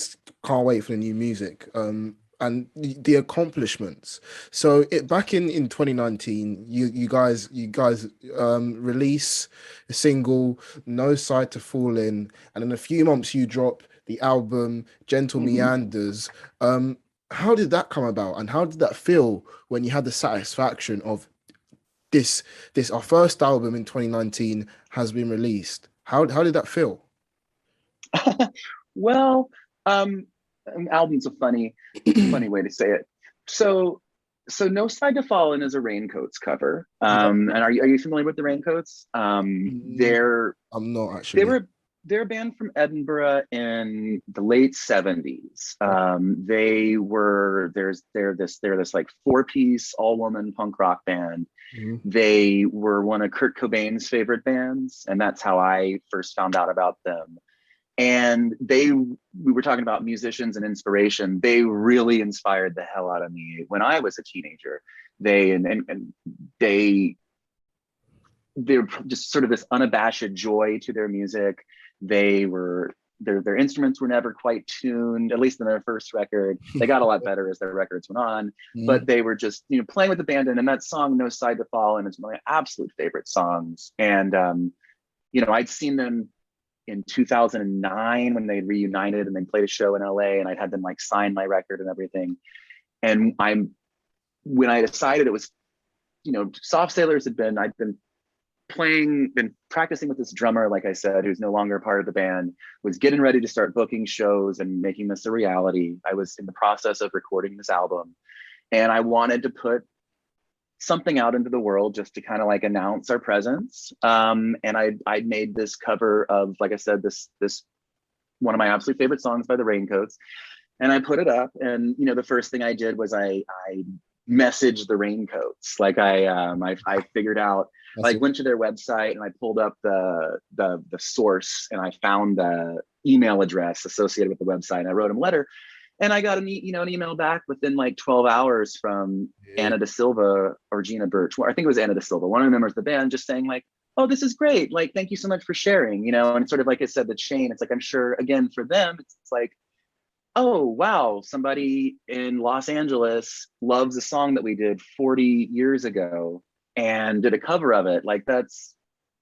can't wait for the new music. And the accomplishments. So back in 2019, you guys release a single, No Side to Fall In, and in a few months you drop the album Gentle mhm. Meanders. How did that come about, and how did that feel when you had the satisfaction of this our first album in 2019 has been released? How did that feel? Well, um, an album's a funny way to say it. So, No Side to Fall In is a Raincoats cover. Yeah. And are you familiar with the Raincoats? Mm, They're I'm not they actually. were they're a band from Edinburgh in the late 70s. They're this like four-piece all-woman punk rock band. Mhm. They were one of Kurt Cobain's favorite bands, and that's how I first found out about them. And we were talking about musicians and inspiration. They really inspired the hell out of me when I was a teenager. And they're just sort of this unabashed joy to their music. They were their instruments were never quite tuned, at least in their first record. They got a lot better as their records went on, but Mhm. they were just playing with abandon. And that song No Side to Fall In is one of my absolute favorite songs. And I'd seen them in 2009 when they reunited and they played a show in LA, and I'd had them like sign my record and everything. And when I decided it was, Soft Sailors I'd been practicing with this drummer, like I said, who's no longer part of the band, was getting ready to start booking shows and making this a reality. I was in the process of recording this album, and I wanted to put something out into the world just to kind of like announce our presence. And I made this cover of, like I said, this one of my absolute favorite songs by the Raincoats, and I put it up. And the first thing I did was I messaged the Raincoats. Like I figured out, That's like, all. went to their website and I pulled up the source, and I found the email address associated with the website, and I wrote them a letter. And I got an email back within like 12 hours from Yeah. Anna Da Silva or Gina Birch. I think it was Anna Da Silva, one of the members of the band, just saying like, "Oh, this is great. Like, thank you so much for sharing." And sort of like I said, the chain. It's like, I'm sure again for them, it's like, "Oh, wow, somebody in Los Angeles loves a song that we did 40 years ago and did a cover of it." Like, that's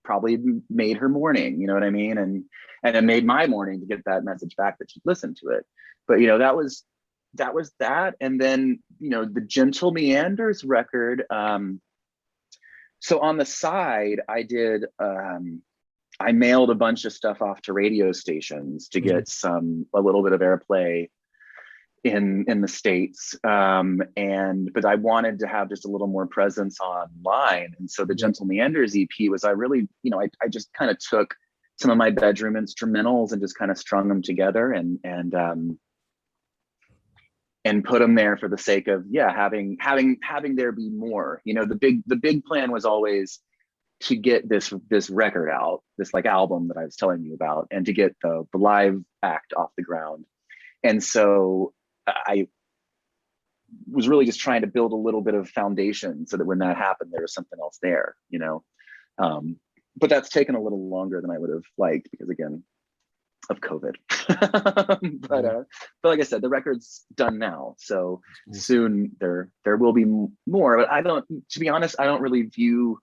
probably made her morning. You know what I mean? And it made my morning to get that message back that she'd listened to it. But that was that. And then the Gentle Meanders record. So on the side, I mailed a bunch of stuff off to radio stations to Mhm. get a little bit of airplay in the States. But I wanted to have just a little more presence online. And so the Yeah. Gentle Meanders EP was, I really, I just kind of took some of my bedroom instrumentals and just kind of strung them together, and put them there for the sake of, yeah, having there be more. The big plan was always to get this record out, this like album that I was telling you about, and to get the live act off the ground. And so I was really just trying to build a little bit of foundation so that when that happened, there was something else there. But that's taken a little longer than I would have liked, because again, of COVID. But like I said, the record's done now, so Awesome. soon there will be more. But I don't, to be honest, I don't really view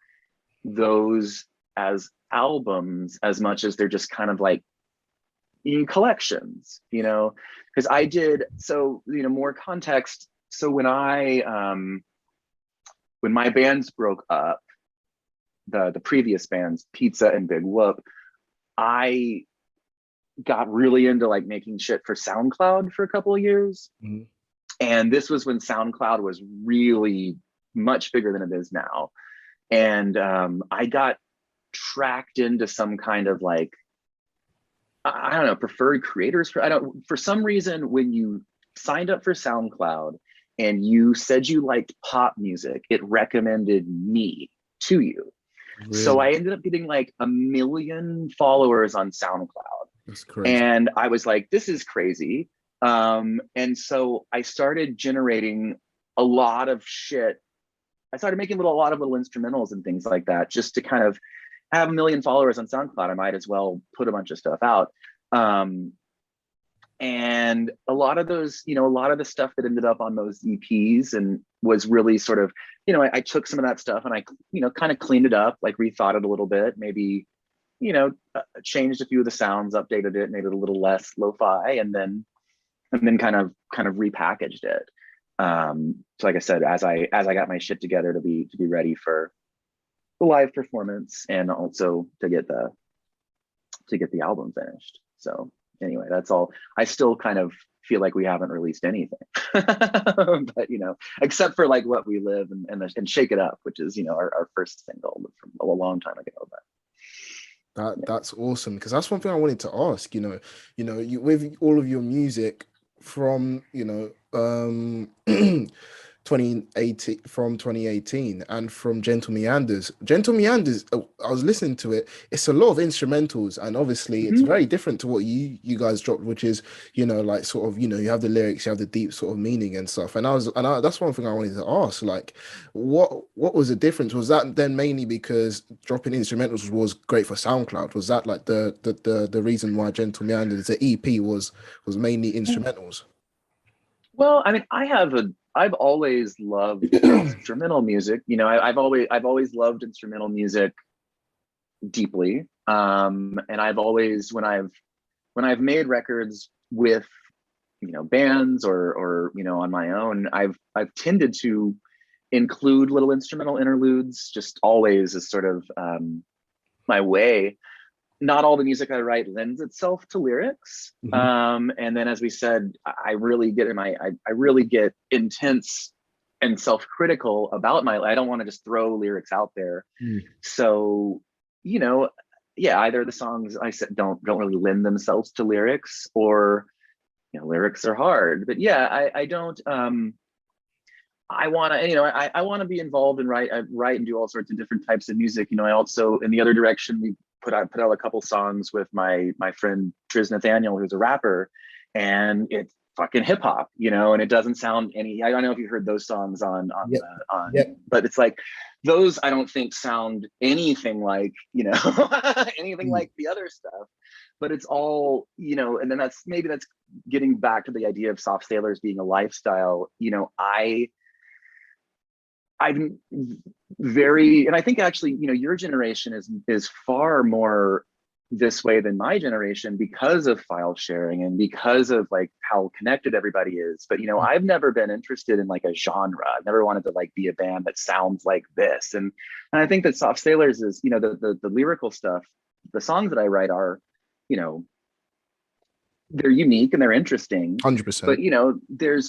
those as albums as much as they're just kind of like in collections, you know, because I did, so, you know, more context. So when my bands broke up, the previous bands, Pizza and Big Whoop, I got really into like making shit for SoundCloud for a couple of years. Mhm. And this was when SoundCloud was really much bigger than it is now. And I got tracked into some kind of like, I don't know, preferred creators. For some reason, when you signed up for SoundCloud and you said you liked pop music, it recommended me to you. So Really? I ended up getting like 1 million followers on SoundCloud. That's crazy. And I was like, this is crazy. And so I started generating a lot of shit. I started making a lot of little instrumentals and things like that, just to kind of have 1 million followers on SoundCloud. I might as well put a bunch of stuff out. And a lot of those, you know, a lot of the stuff that ended up on those EPs and was really sort of, you know, I took some of that stuff and I, you know, kind of cleaned it up, like rethought it a little bit, maybe, you know, changed a few of the sounds, updated it, made it a little less lo-fi, and then kind of repackaged it. So like I said, as I got my shit together to be ready for the live performance and also to get the album finished. So anyway, that's all. I still kind of feel like we haven't released anything, but you know, except for like What We Live and Shake It Up, which is, you know, our first single from a long time ago. But That's awesome, because that's one thing I wanted to ask. You with all of your music from 2018, from 2018, and from Gentle Meanders. Gentle Meanders, I was listening to it. It's a lot of instrumentals, and obviously it's Mhm. very different to what you guys dropped, which is, like sort of, you have the lyrics, you have the deep sort of meaning and stuff. That's one thing I wanted to ask. Like, what was the difference? Was that then mainly because dropping instrumentals was great for SoundCloud? Was that like the reason why Gentle Meanders, the EP, was mainly instrumentals? Well, I mean, I've always loved instrumental music. You know, I've always loved instrumental music deeply. And I've always, when I've made records with, you know, bands or you know, on my own, I've tended to include little instrumental interludes, just always as sort of my way. Not all the music I write lends itself to lyrics. Mhm. And then, as we said, I really get I really get intense and self-critical about I don't want to just throw lyrics out there. Mm. So, you know, yeah, either the songs I said don't really lend themselves to lyrics, or, you know, lyrics are hard. But yeah, I don't I want to, you know, I want to be involved and write and do all sorts of different types of music. You know, I also, in the other direction, we put out a couple songs with my friend Triz Nathaniel, who's a rapper, and it's fucking hip hop, you know, and it doesn't sound any. I don't know if you heard those songs Yep. Yep. but it's like those I don't think sound anything like, you know, anything Mm. like the other stuff. But it's all, you know, and then that's getting back to the idea of Soft Sailors being a lifestyle. You know, I'm very, and I think actually, you know, your generation is far more this way than my generation because of file sharing and because of like how connected everybody is. But, you know, I've never been interested in like a genre. I've never wanted to like be a band that sounds like this. And I think that Soft Sailors is, you know, the lyrical stuff, the songs that I write are, you know, they're unique and they're interesting. 100%. But, you know, there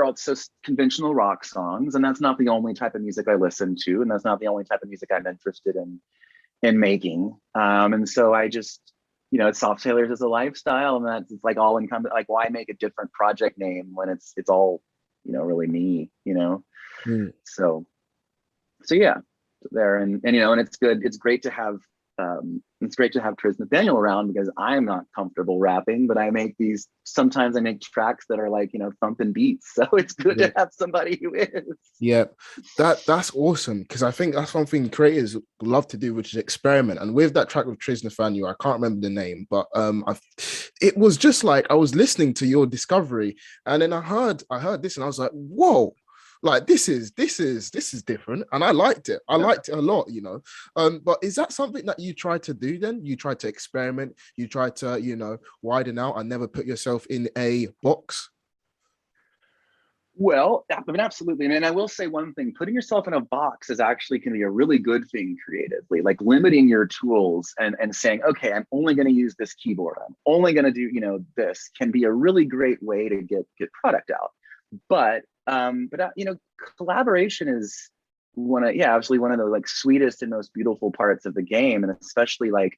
are also conventional rock songs, and that's not the only type of music I listen to, and that's not the only type of music I'm interested in making. And so I just, you know, Soft Sailors is a lifestyle, and that's, it's like all encompassing. Like, why make a different project name when it's all, you know, really me, you know? Mm. So yeah, there, and you know, and it's good. It's great to have it's great to have Tris Nathaniel around because I'm not comfortable rapping, but sometimes I make tracks that are like, thumping beats. So it's good Yeah. to have somebody who is. Yeah, that's awesome because I think that's one thing creators love to do, which is experiment. And with that track with Tris Nathaniel, I can't remember the name, but it was just like I was listening to your discovery, and then I heard this, and I was like, whoa, like this is different, and I liked it. I Yeah. liked it a lot, But is that something that you try to do? Then you try to experiment, you try to widen out and never put yourself in a box. Well, I mean, absolutely. And I will say one thing, putting yourself in a box is actually can be a really good thing creatively, like limiting your tools and saying, okay, I'm only going to use this keyboard. I'm only going to do, this can be a really great way to get product out. But collaboration is absolutely one of the like sweetest and most beautiful parts of the game. And especially like,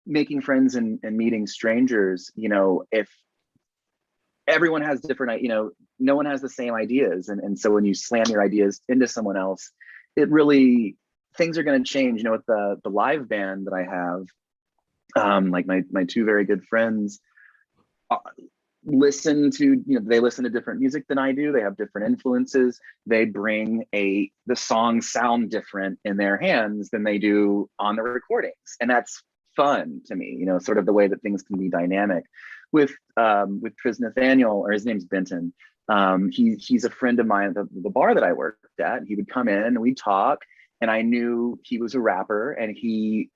making friends and meeting strangers, if everyone has different, no one has the same ideas. And so when you slam your ideas into someone else, it really, things are going to change. With the live band that I have, like my two very good friends they listen to different music than I do. They have different influences. They bring the songs sound different in their hands than they do on the recordings. And that's fun to me, sort of the way that things can be dynamic. With Tris Nathaniel, or his name's Benton. He's a friend of mine at the bar that I worked at. He would come in and we'd talk, and I knew he was a rapper, and he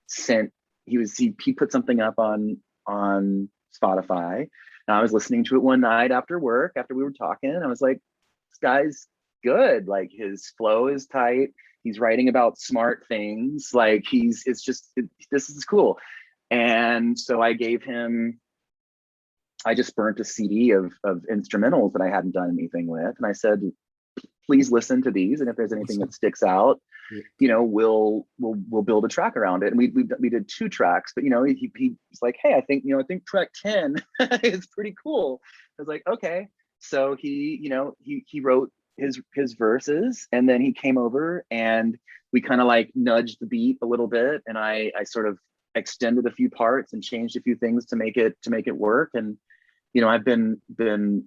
put something up on Spotify. And I was listening to it one night after work, after we were talking, and I was like, this guy's good. Like his flow is tight. He's writing about smart things. Like this is cool. And so I just burnt a CD of instrumentals that I hadn't done anything with. And I said, please listen to these. And if there's anything that sticks out, we'll build a track around it. And we did 2 tracks, but he's like, hey, I think track 10 is pretty cool. I was like, okay. So he wrote his verses, and then he came over and we kind of like nudged the beat a little bit. And I sort of extended a few parts and changed a few things to make it work. And I've been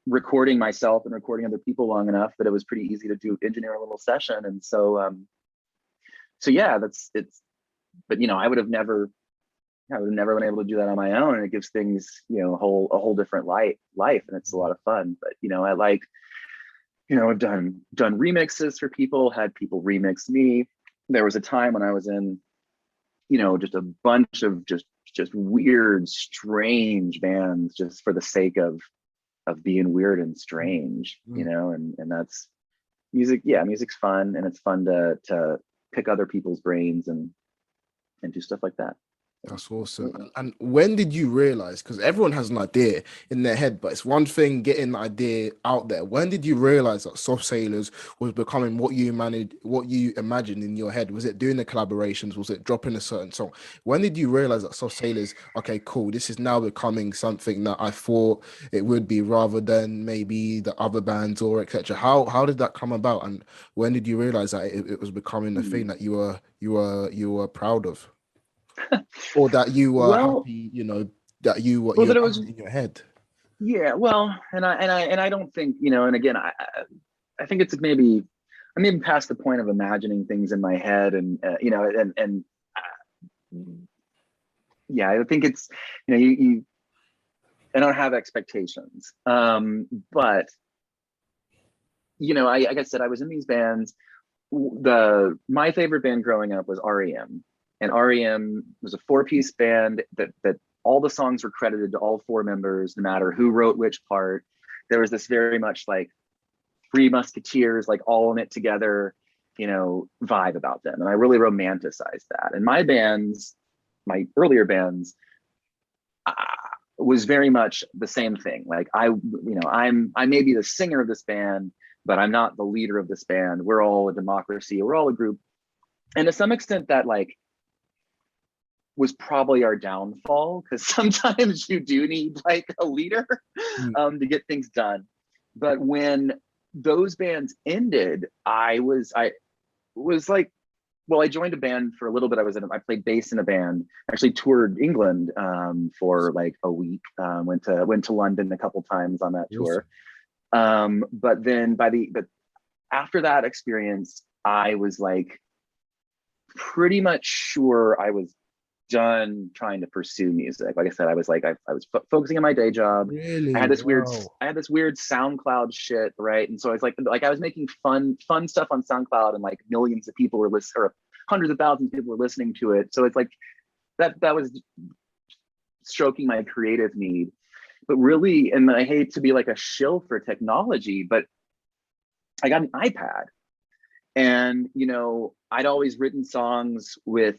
recording myself and recording other people long enough that it was pretty easy to engineer a little session. And so yeah, but I would have never been able to do that on my own. And it gives things a whole different life, and it's a lot of fun. But I like, I've done remixes for people, had people remix me. There was a time when I was in just a bunch of just weird, strange bands just for the sake of being weird and strange, and that's music. Yeah, music's fun, and it's fun to pick other people's brains and do stuff like that. That's awesome. And when did you realize? Because everyone has an idea in their head, but it's one thing getting the idea out there. When did you realize that Soft Sailors was becoming what you imagined in your head? Was it doing the collaborations? Was it dropping a certain song? When did you realize that Soft Sailors, okay, cool, this is now becoming something that I thought it would be, rather than maybe the other bands or etc. How did that come about? And when did you realize that it was becoming a thing that you were proud of? Or that you were Well, happy, that you that it was, imagined in your head. yeah. Well, and I don't think, and again, I think it's maybe I'm maybe past the point of imagining things in my head, and yeah, I think it's you I don't have expectations, but like I said, I was in these bands. My favorite band growing up was REM, and REM was a 4-piece band that all the songs were credited to all 4 members, no matter who wrote which part. There was this very much like Three Musketeers, like all in it together, vibe about them, and I really romanticized that. And my earlier bands, was very much the same thing. Like I may be the singer of this band, but I'm not the leader of this band. We're all a democracy. We're all a group. And to some extent that like was probably our downfall, because sometimes you do need like a leader to get things done. But when those bands ended, I was like well, I joined a band for a little bit. I played bass in a band. Actually toured England for like a week. Went to London a couple times on that tour. Awesome. But after that experience, I was like pretty much sure I was done trying to pursue music. Like I said, I was like I was focusing on my day job. I Really? had this weird Wow. I had this weird SoundCloud shit, right? And so I was like I was making fun stuff on SoundCloud, and like millions of people were listening, or hundreds of thousands of people were listening to it. So it's like that was stroking my creative need. But really, and I hate to be like a shill for technology, but I got an iPad. And I'd always written songs with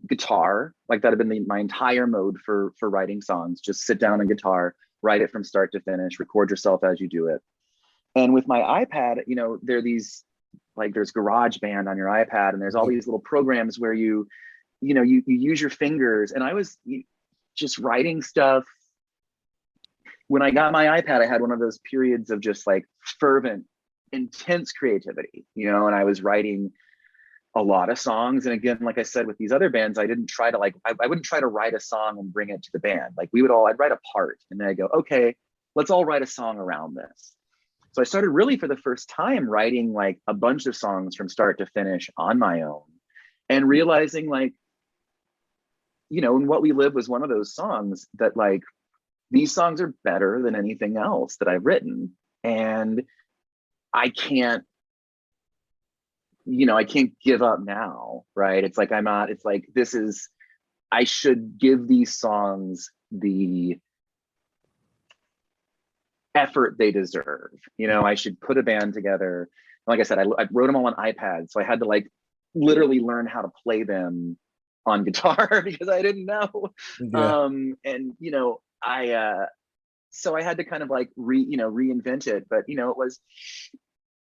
guitar. Like that had been my entire mode for writing songs. Just sit down and guitar, write it from start to finish, record yourself as you do it. And with my iPad, there are these, like, there's GarageBand on your iPad, and there's all Yeah. these little programs where you use your fingers. And I was just writing stuff. When I got my iPad, I had one of those periods of just like fervent, intense creativity, and I was writing a lot of songs. And again, like I said, with these other bands, I didn't try to I wouldn't try to write a song and bring it to the band. Like I'd write a part, and then I go, okay, let's all write a song around this. So I started really for the first time writing like a bunch of songs from start to finish on my own, and realizing like, and What We Live was one of those songs that like, these songs are better than anything else that I've written. And I can't, I can't give up now, right? It's like I should give these songs the effort they deserve. I should put a band together. Like I said, I wrote them all on iPad, so I had to like literally learn how to play them on guitar because I didn't know. Yeah. And so I had to kind of like reinvent it. But it was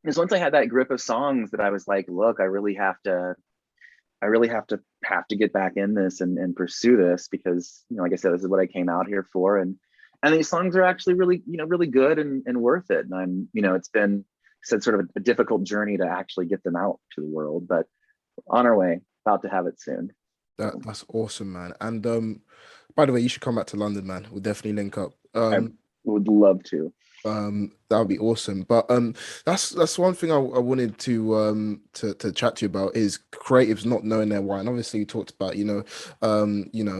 because once I had that grip of songs that I was like, look, I really have to get back in this and pursue this, because like I said, this is what I came out here for. And these songs are actually really really good and worth it. And I'm it's been said sort of a difficult journey to actually get them out to the world, but on our way, about to have it soon. That's awesome, man. And by the way, you should come back to London, man. We'll definitely link up. I would love to. That would be awesome. But that's one thing I wanted to chat to you about is creatives not knowing their why. And obviously you talked about,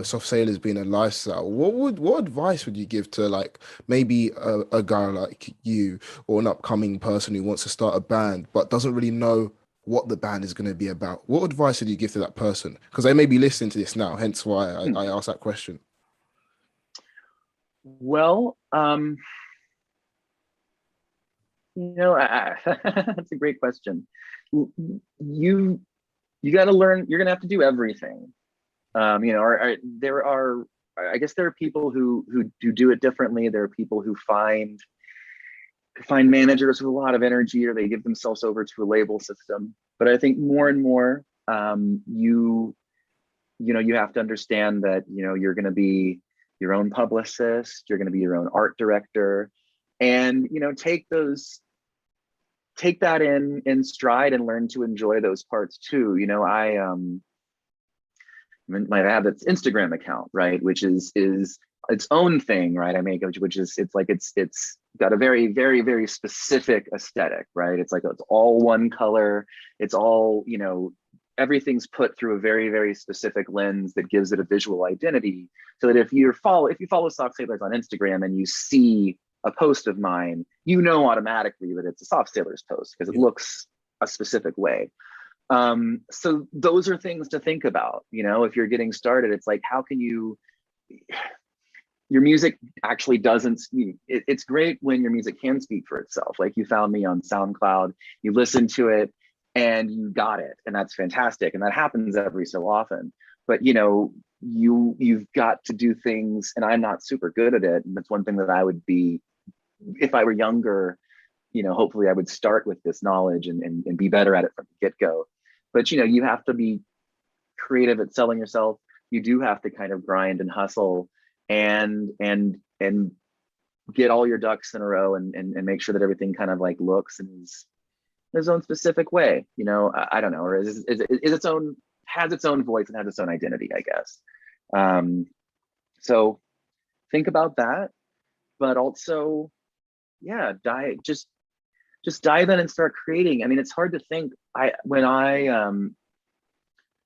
soft sailors being a lifestyle. What advice would you give to like maybe a guy like you, or an upcoming person who wants to start a band but doesn't really know what the band is going to be about? What advice would you give to that person? Because they may be listening to this now, hence why I asked that question. Well, that's a great question. You got to learn. You're gonna have to do everything. There are. I guess there are people who do it differently. There are people who find managers with a lot of energy, or they give themselves over to a label system. But I think more and more, you have to understand that you're going to be your own publicist. You're going to be your own art director, and take that in stride and learn to enjoy those parts too. I have this Instagram account, right, which is its own thing, right? I make, which is it's got a very, very, very specific aesthetic, right? It's like it's all one color. It's all everything's put through a very, very specific lens that gives it a visual identity. So that if you follow Soft Sailors on Instagram and you see a post of mine, automatically that it's a Soft Sailors post because it looks a specific way. So those are things to think about. If you're getting started, it's like, how can your music actually doesn't, it's great when your music can speak for itself. Like you found me on SoundCloud, you listened to it and you got it, and that's fantastic. And that happens every so often. But you've got to do things, and I'm not super good at it. And that's one thing that I would be, if I were younger, hopefully I would start with this knowledge and be better at it from the get-go. But you have to be creative at selling yourself. You do have to kind of grind and hustle and get all your ducks in a row and make sure that everything kind of like looks and is its own specific way. I don't know, or is its own has its own voice and has its own identity, I guess. So think about that, but also, yeah, just dive in and start creating. I mean, it's hard to think.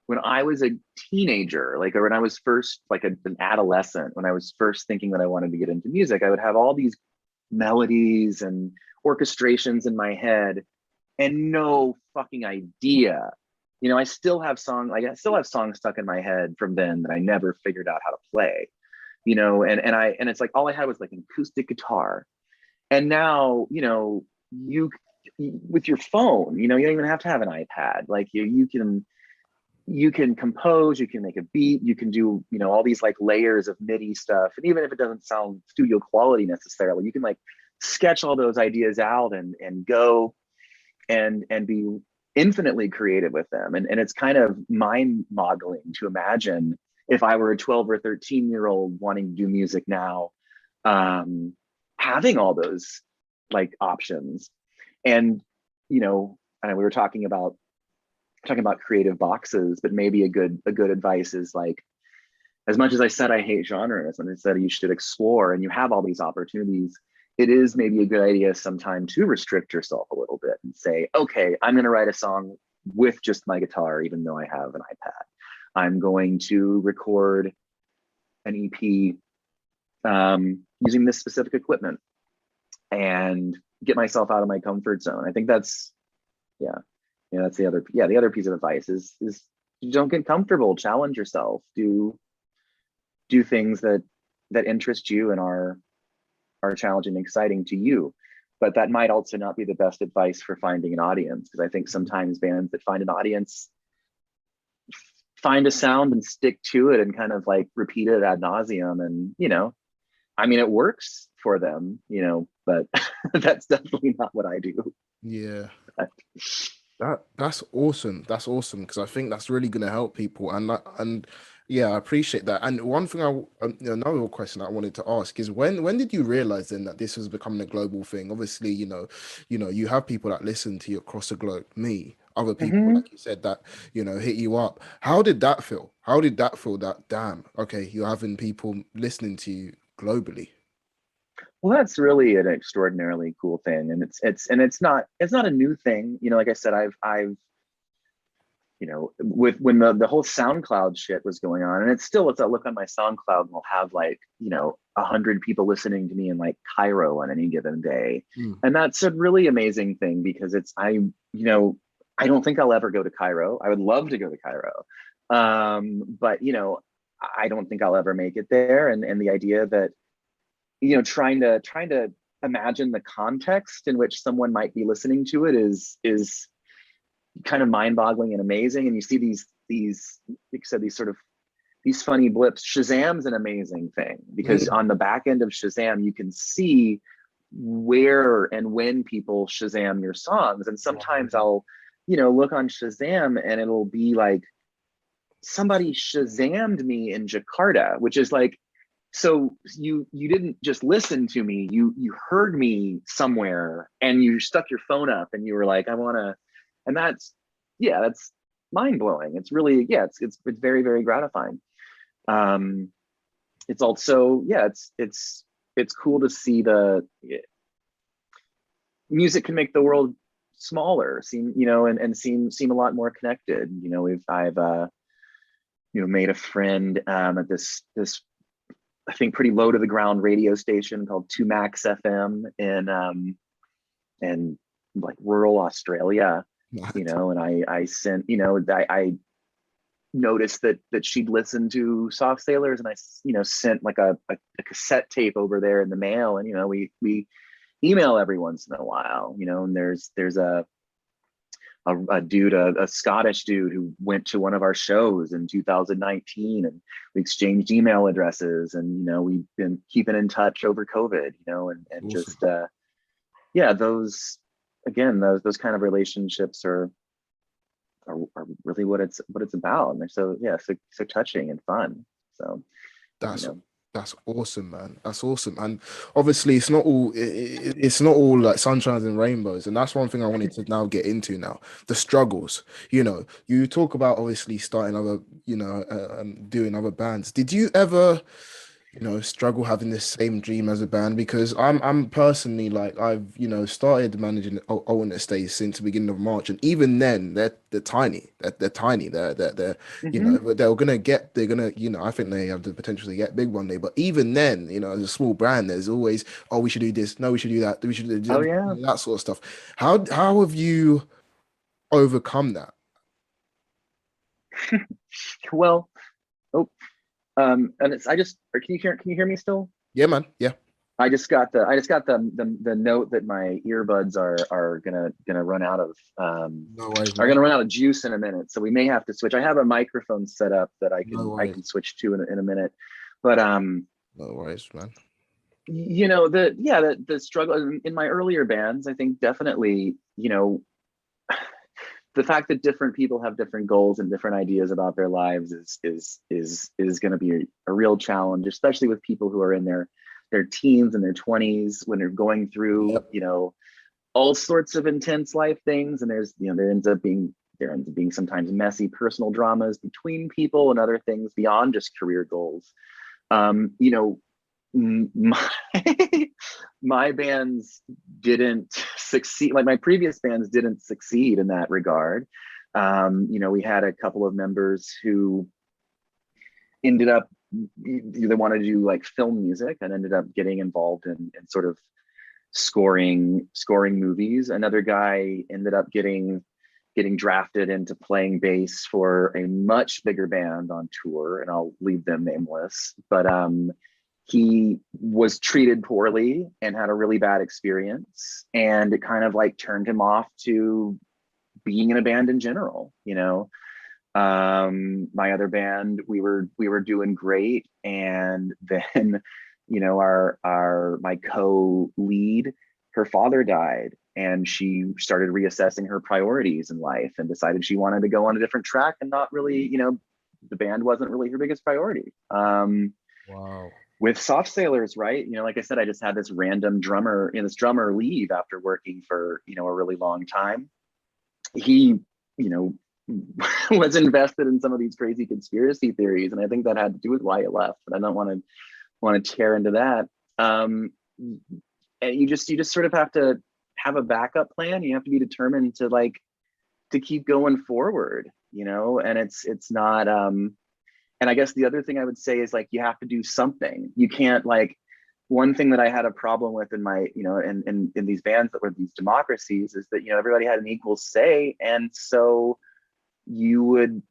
When I was a teenager, like, or when I was first like an adolescent, when I was first thinking that I wanted to get into music, I would have all these melodies and orchestrations in my head and no fucking idea. You know, I still have songs stuck in my head from then that I never figured out how to play. You know, and it's like all I had was like an acoustic guitar. And now, you know, you with your phone, you know, you don't even have to have an iPad. Like you can compose, you can make a beat, you can do, you know, all these like layers of MIDI stuff. And even if it doesn't sound studio quality necessarily, you can like sketch all those ideas out and go and be infinitely creative with them. And it's kind of mind-boggling to imagine if I were a 12 or 13-year-old wanting to do music now, having all those like options. And, you know, and we were talking about creative boxes, but maybe a good advice is like, as much as I said I hate genres and I said you should explore and you have all these opportunities, it is maybe a good idea sometime to restrict yourself a little bit and say, okay, I'm going to write a song with just my guitar, even though I have an iPad. I'm going to record an EP using this specific equipment and get myself out of my comfort zone. I think that's, yeah, that's the other piece of advice is don't get comfortable, challenge yourself, do things that interest you and are challenging and exciting to you. But that might also not be the best advice for finding an audience, because I think sometimes bands that find an audience find a sound and stick to it and kind of like repeat it ad nauseum. And, you know, I mean, it works for them, you know, but that's definitely not what I do. Yeah. That's awesome. That's awesome because I think that's really going to help people, and yeah, I appreciate that. And one thing another question I wanted to ask is when did you realize then that this was becoming a global thing? Obviously, you have people that listen to you across the globe, me, other people, Mm-hmm. like you said, that hit you up. How did that feel? How did that feel? That damn, okay, you're having people listening to you globally. Well, that's really an extraordinarily cool thing, and it's not a new thing. You know, like I said, I've you know, with when the whole SoundCloud shit was going on, and it's I look on my SoundCloud and I'll have like, you know, 100 people listening to me in like Cairo on any given day. Mm. And that's a really amazing thing because you know, I don't think I'll ever go to Cairo. I would love to go to Cairo. But you know, I don't think I'll ever make it there. And the idea that, you know, trying to imagine the context in which someone might be listening to it is kind of mind-boggling and amazing. And you see these like I said, these funny blips. Shazam's an amazing thing because Mm. on the back end of Shazam you can see where and when people Shazam your songs. And sometimes Wow. I'll, you know, look on Shazam and it'll be like somebody Shazammed me in Jakarta, which is like, so you didn't just listen to me, you heard me somewhere and you stuck your phone up and you were like, I want to. And that's, yeah, that's mind-blowing. It's really, yeah, it's very, very gratifying. um it's also, yeah, it's cool to see the music can make the world smaller, seem, you know, and seem a lot more connected. You know, I've you know, made a friend at this I think pretty low to the ground radio station called 2 Max FM in like rural Australia, you know. And I sent, you know, I noticed that she'd listened to Soft Sailors, and I, you know, sent like a cassette tape over there in the mail. And, you know, we email every once in a while, you know. And there's a dude, a Scottish dude who went to one of our shows in 2019, and we exchanged email addresses, and, you know, we've been keeping in touch over COVID, you know. And Awesome. just yeah, those, again, those kind of relationships are really what it's about. And they're so, yeah, so touching and fun. So, you That's know. That's awesome, man. That's awesome. And obviously, it's not all like sunshines and rainbows. And that's one thing I wanted to now get into now. The struggles. You talk about obviously starting other, doing other bands. Did you ever, struggle having this same dream as a band? Because I'm personally like I've started managing alternate stays since the beginning of March, and even then they're tiny. They're tiny. They're Hmm. but they're gonna I think they have the potential to get big one day. But even then, as a small brand, there's always, oh, we should do this, no, we should do that, we should Oh do yeah. that sort of stuff. How have you overcome that? Well, oh, and it's I just or can you hear me still? Yeah, man. Yeah. I just got the note that my earbuds are gonna run out of No worries, are man. gonna run out of juice in a minute, so we may have to switch. I have a microphone set up that I No can I can worries. switch to in a minute, but No worries, man. the struggle in my earlier bands, I think definitely the fact that different people have different goals and different ideas about their lives is going to be a real challenge, especially with people who are in their teens and their 20s when they're going through Yep. all sorts of intense life things, and there ends up being sometimes messy personal dramas between people and other things beyond just career goals. You know, my my bands didn't succeed, like my previous bands didn't succeed in that regard. We had a couple of members who ended up they wanted to do like film music and ended up getting involved in sort of scoring movies. Another guy ended up getting drafted into playing bass for a much bigger band on tour, and I'll leave them nameless. But he was treated poorly and had a really bad experience, and it kind of like turned him off to being in a band in general. My other band, we were doing great, and then our my co-lead, her father died, and she started reassessing her priorities in life and decided she wanted to go on a different track, and not really, the band wasn't really her biggest priority. Wow. With Soft Sailors, right, like I said, I just had this drummer leave after working for a really long time. He you know was invested in some of these crazy conspiracy theories, and I think that had to do with why he left, but I don't want to tear into that. And you just sort of have to have a backup plan. You have to be determined to keep going forward, and it's not and I guess the other thing I would say is, like, you have to do something. You can't, like, one thing that I had a problem with in my, in these bands that were these democracies, is that, everybody had an equal say. And so you would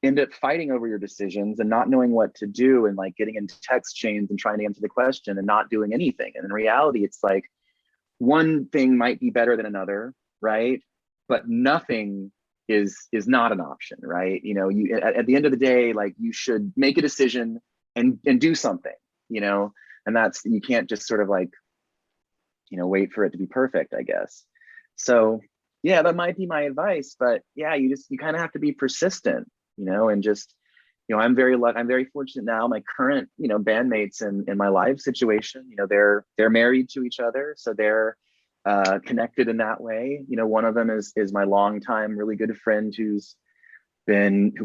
end up fighting over your decisions and not knowing what to do, and like getting into text chains and trying to answer the question and not doing anything. And in reality, it's like one thing might be better than another, right? But nothing is not an option, right? At the end of the day, like, you should make a decision and do something, you know, and that's, you can't just sort of like, wait for it to be perfect, I guess. So yeah, that might be my advice, but yeah, you kind of have to be persistent, and just, I'm very fortunate now. My current, bandmates in my live situation, they're married to each other, so they're connected in that way. One of them is my longtime really good friend who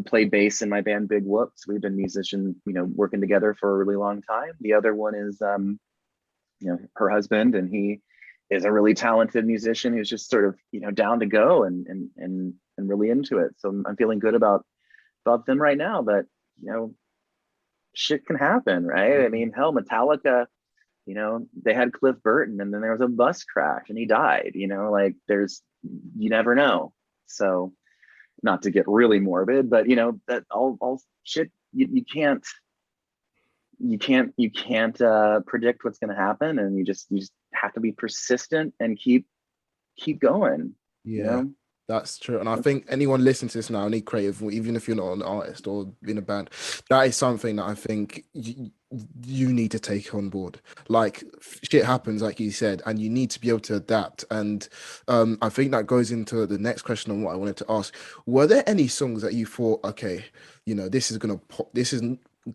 played bass in my band Big Whoops. We've been musicians, working together for a really long time. The other one is her husband, and he is a really talented musician who's just sort of, down to go and really into it. So I'm feeling good about them right now. But you know shit can happen, right? I mean, hell, Metallica, they had Cliff Burton, and then there was a bus crash and he died. Like, you never know. So, not to get really morbid, but that all shit, you can't predict what's going to happen, and you just have to be persistent and keep going. You Yeah, know. that's true. And I That's think anyone listening to this now, any creative, even if you're not an artist or in a band, that is something that I think you need to take on board. Like, shit happens, like you said, and you need to be able to adapt. And I think that goes into the next question on what I wanted to ask. Were there any songs that you thought, okay, this is gonna pop, this is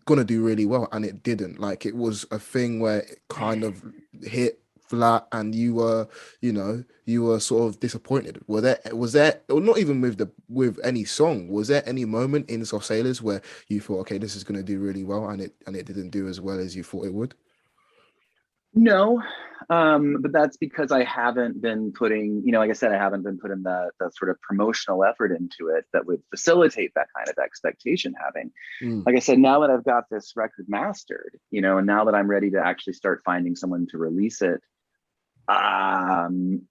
gonna do really well, and it didn't. Like it was a thing where it kind of hit flat, and you were, you were sort of disappointed. Was there, or not even with the with any song, was there any moment in Soft Sailors where you thought, okay, this is gonna do really well, and it didn't do as well as you thought it would? No, but that's because I haven't been putting, like I said, I haven't been putting the sort of promotional effort into it that would facilitate that kind of expectation having. Mm. Like I said, now that I've got this record mastered, and now that I'm ready to actually start finding someone to release it, I'm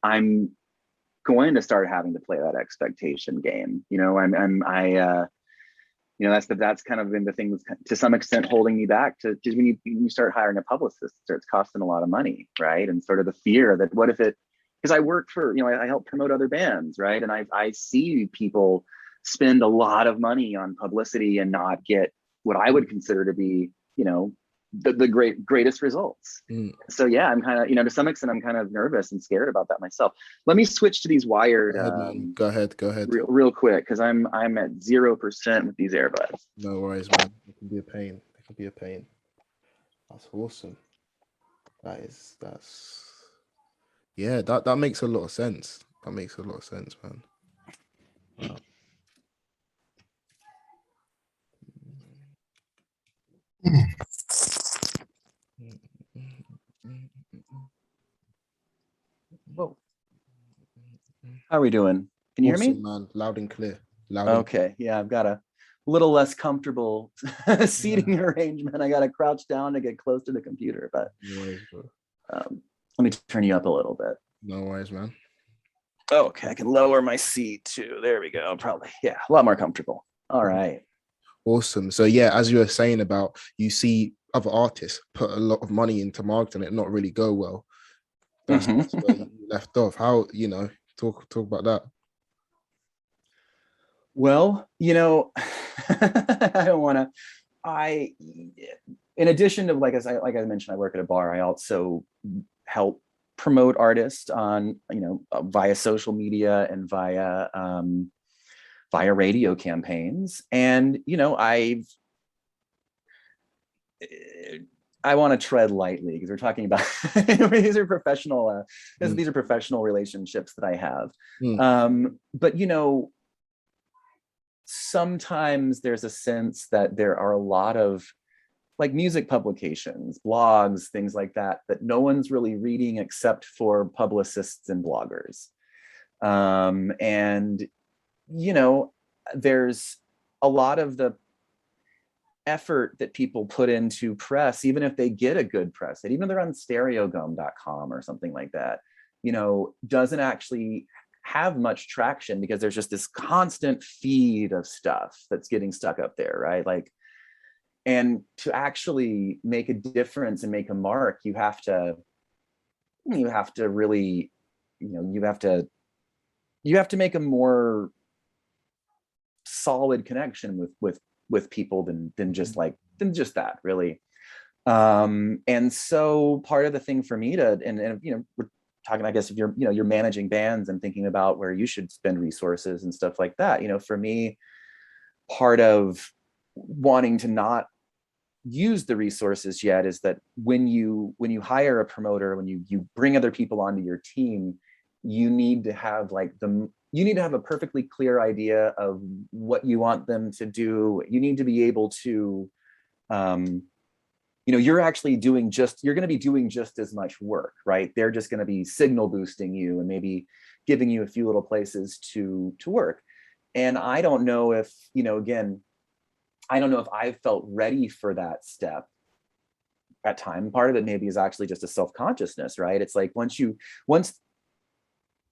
going to start having to play that expectation game. That's kind of been the thing that's to some extent holding me back to just when you start hiring a publicist, it starts costing a lot of money, right? And sort of the fear that what if it, because I work for, I help promote other bands, right? And I see people spend a lot of money on publicity and not get what I would consider to be, the greatest results. Mm. So yeah, I'm kind of, to some extent, I'm kind of nervous and scared about that myself. Let me switch to these Go wired ahead, man. Go ahead. Go ahead. real quick because I'm at 0% with these earbuds. No worries, man. It can be a pain. It can be a pain. That's awesome. That's yeah, that makes a lot of sense. That makes a lot of sense, man. Wow. Whoa. How are we doing? Can you hear me? Awesome, man. Loud and clear. Loud and Okay. Yeah, I've got a little less comfortable seating arrangement. I got to crouch down to get close to the computer, but no worries, bro. let me turn you up a little bit. No worries, man. Okay, I can lower my seat too. There we go. Probably, yeah, a lot more comfortable. All right. Awesome. So yeah, as you were saying about you see other artists put a lot of money into marketing and it not really go well. That's where you left off. How, talk about that. Well, I don't want to. I, in addition to like I mentioned, I work at a bar. I also help promote artists on via social media and via radio campaigns. And I want to tread lightly because we're talking about these are professional these are professional relationships that I have. But sometimes there's a sense that there are a lot of like music publications, blogs, things like that no one's really reading except for publicists and bloggers. And there's a lot of the effort that people put into press, even if they get a good press, even if they're on stereogum.com or something like that, doesn't actually have much traction because there's just this constant feed of stuff that's getting stuck up there, right? Like, and to actually make a difference and make a mark, you have to really, you have to make a more solid connection with people than just that really. And so part of the thing for me to, and we're talking, I guess, if you're managing bands and thinking about where you should spend resources and stuff like that, for me, part of wanting to not use the resources yet is that when you hire a promoter, when you bring other people onto your team, you need to have a perfectly clear idea of what you want them to do. You need to be able to you're actually you're going to be doing just as much work, right? They're just going to be signal boosting you and maybe giving you a few little places to work. And I don't know if, again, I don't know if I felt ready for that step at time. Part of it maybe is actually just a self-consciousness, right? It's like once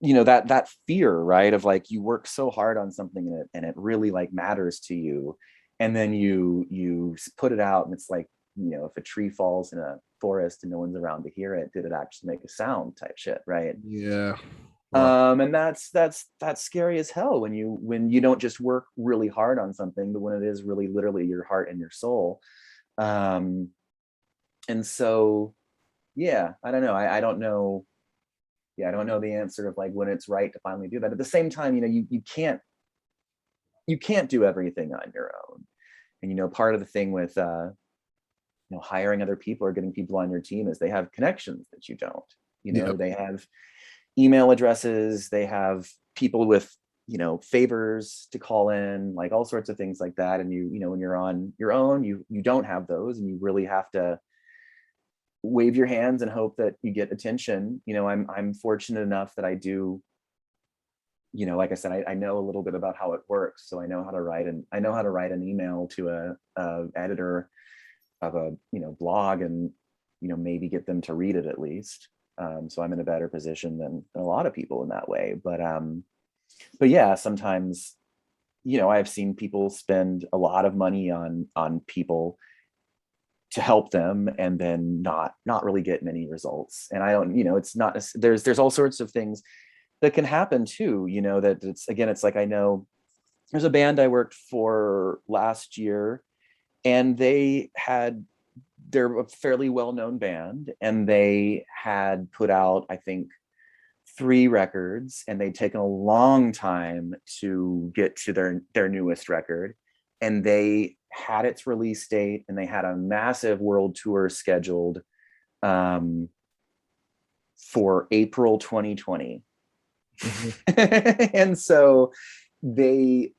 that fear, right, of like you work so hard on something and it really like matters to you, and then you put it out and it's like, if a tree falls in a forest and no one's around to hear it, did it actually make a sound type shit, right? Yeah. Wow. And that's scary as hell when you don't just work really hard on something, but when it is really literally your heart and your soul. And so yeah, I don't know. I don't know. Yeah, I don't know the answer of like when it's right to finally do that. At the same time, you can't do everything on your own. And, part of the thing with, hiring other people or getting people on your team is they have connections that you don't, Yeah. they have email addresses, they have people with, favors to call in, like all sorts of things like that. And when you're on your own, you don't have those, and you really have to wave your hands and hope that you get attention. I'm fortunate enough that I do, like I said, I know a little bit about how it works. So I know how to write an email to a editor of a blog, and maybe get them to read it at least. So I'm in a better position than a lot of people in that way. But yeah, sometimes I've seen people spend a lot of money on people to help them, and then not really get many results. And I don't, it's not, there's all sorts of things that can happen too, that it's like, I know there's a band I worked for last year, and they're a fairly well-known band, and they had put out, I think, 3 records, and they'd taken a long time to get to their newest record. And they had its release date, and they had a massive world tour scheduled for April 2020. And so they,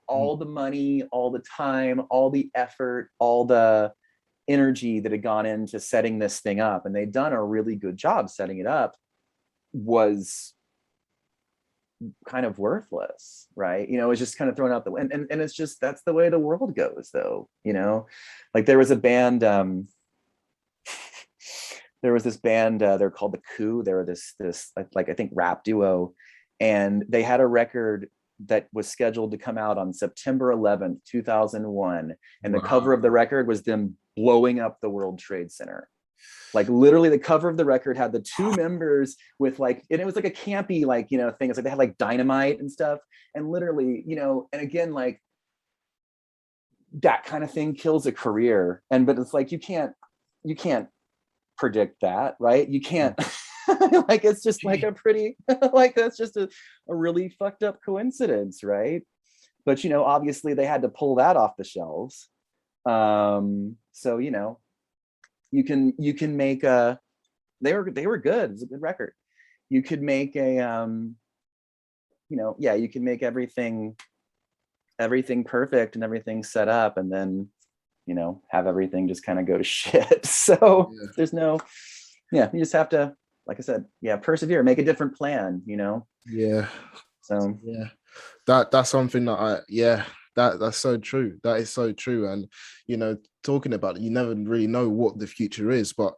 all the money, all the time, all the effort, all the energy that had gone into setting this thing up, and they'd done a really good job setting it up, was kind of worthless, right? It was just kind of thrown out the and it's just, that's the way the world goes, though. Like there was a band, there was this band, they're called The Coup. They were this like I think rap duo, and they had a record that was scheduled to come out on September 11th, 2001, and the cover of the record was them blowing up the World Trade Center. Like literally the cover of the record had the 2 members with like, and it was like a campy, like, thing. It's like they had like dynamite and stuff. And literally, and again, like that kind of thing kills a career. But it's like, you can't predict that, right? You can't, like, it's just like a pretty, like, that's just a really fucked up coincidence, right? But, obviously they had to pull that off the shelves. So, you can make they were good. It was a good record. You could make a you can make everything perfect and everything set up, and then have everything just kind of go to shit. So there's no, you just have to, like I said, persevere, make a different plan. So that's something that that's so true. That is so true. And talking about it, you never really know what the future is, but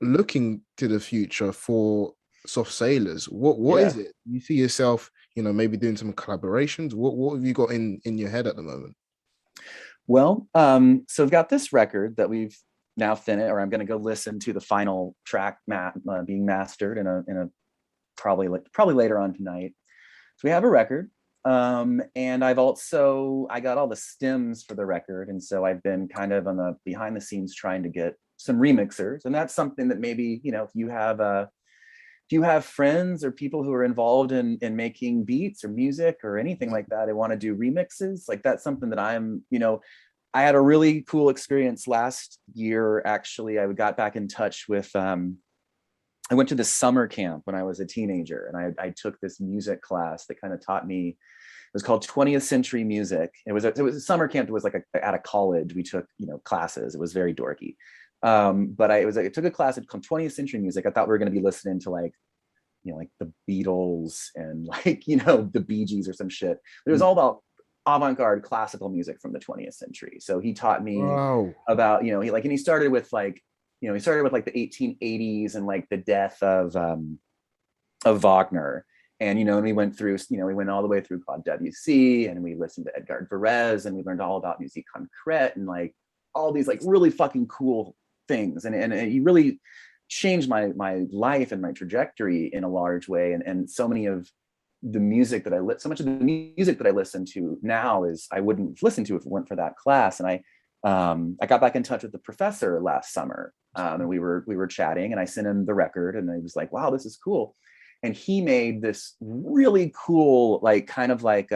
looking to the future for Soft Sailors, what is it you see yourself maybe doing some collaborations? What have you got in your head at the moment? Well, so I've got this record that we've now finished, or I'm going to go listen to the final track being mastered in a probably later on tonight. So we have a record. And I got all the stems for the record. And so I've been kind of on the behind the scenes trying to get some remixers. And that's something that maybe, if you have friends or people who are involved in making beats or music or anything like that, they want to do remixes, like that's something that I had a really cool experience last year. Actually, I got back in touch with, I went to this summer camp when I was a teenager, and I took this music class that kind of taught me. It was called 20th Century Music. It was a summer camp that was like at a college. We took classes. It was very dorky, but I took a class called 20th Century Music. I thought we were going to be listening to like the Beatles and like the Bee Gees or some shit. It was all about avant-garde classical music from the 20th century. So he taught me about he started with like the 1880s and like the death of Wagner. And, and we went through, we went all the way through Claude Debussy, and we listened to Edgar Varese, and we learned all about musique concrète and like all these like really fucking cool things. And he really changed my life and my trajectory in a large way. And so many of the music that so much of the music that I listen to now is I wouldn't listen to if it weren't for that class. And I got back in touch with the professor last summer, and we were chatting, and I sent him the record, and I was like, wow, this is cool. And he made this really cool, like kind of like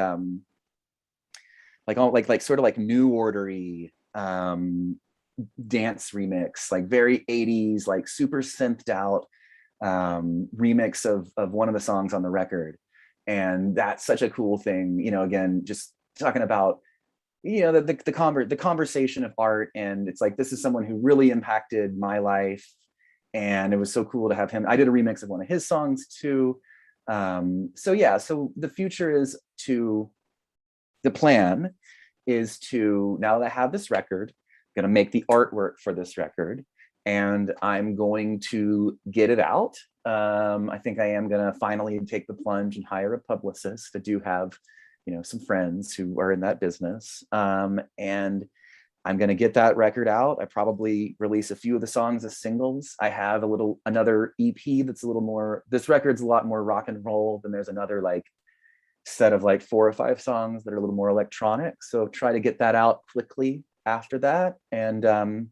like sort of like new ordery dance remix, like very 80s, like super synthed out remix of one of the songs on the record. And that's such a cool thing, you know, again, just talking about, you know, the conversation of art. And it's like, this is someone who really impacted my life. And it was so cool to have him. I did a remix of one of his songs too. So yeah, so the future is the plan is to, now that I have this record, I'm gonna make the artwork for this record, and I'm going to get it out. I think I am gonna finally take the plunge and hire a publicist. I do have, you know, some friends who are in that business. And I'm gonna get that record out. I probably release a few of the songs as singles. I have another EP that's a little more, this record's a lot more rock and roll. Then there's another like set of like 4 or 5 songs that are a little more electronic. So try to get that out quickly after that, and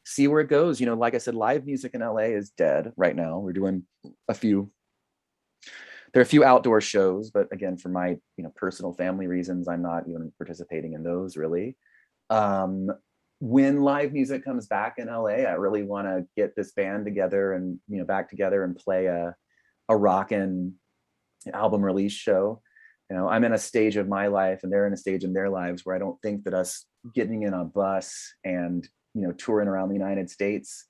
see where it goes. You know, like I said, live music in LA is dead right now. We're doing there are a few outdoor shows, but again, for my, you know, personal family reasons, I'm not even participating in those really. When live music comes back in LA, I really want to get this band together and, you know, back together and play a rockin' album release show. You know, I'm in a stage of my life and they're in a stage in their lives where I don't think that us getting in a bus and, you know, touring around the United States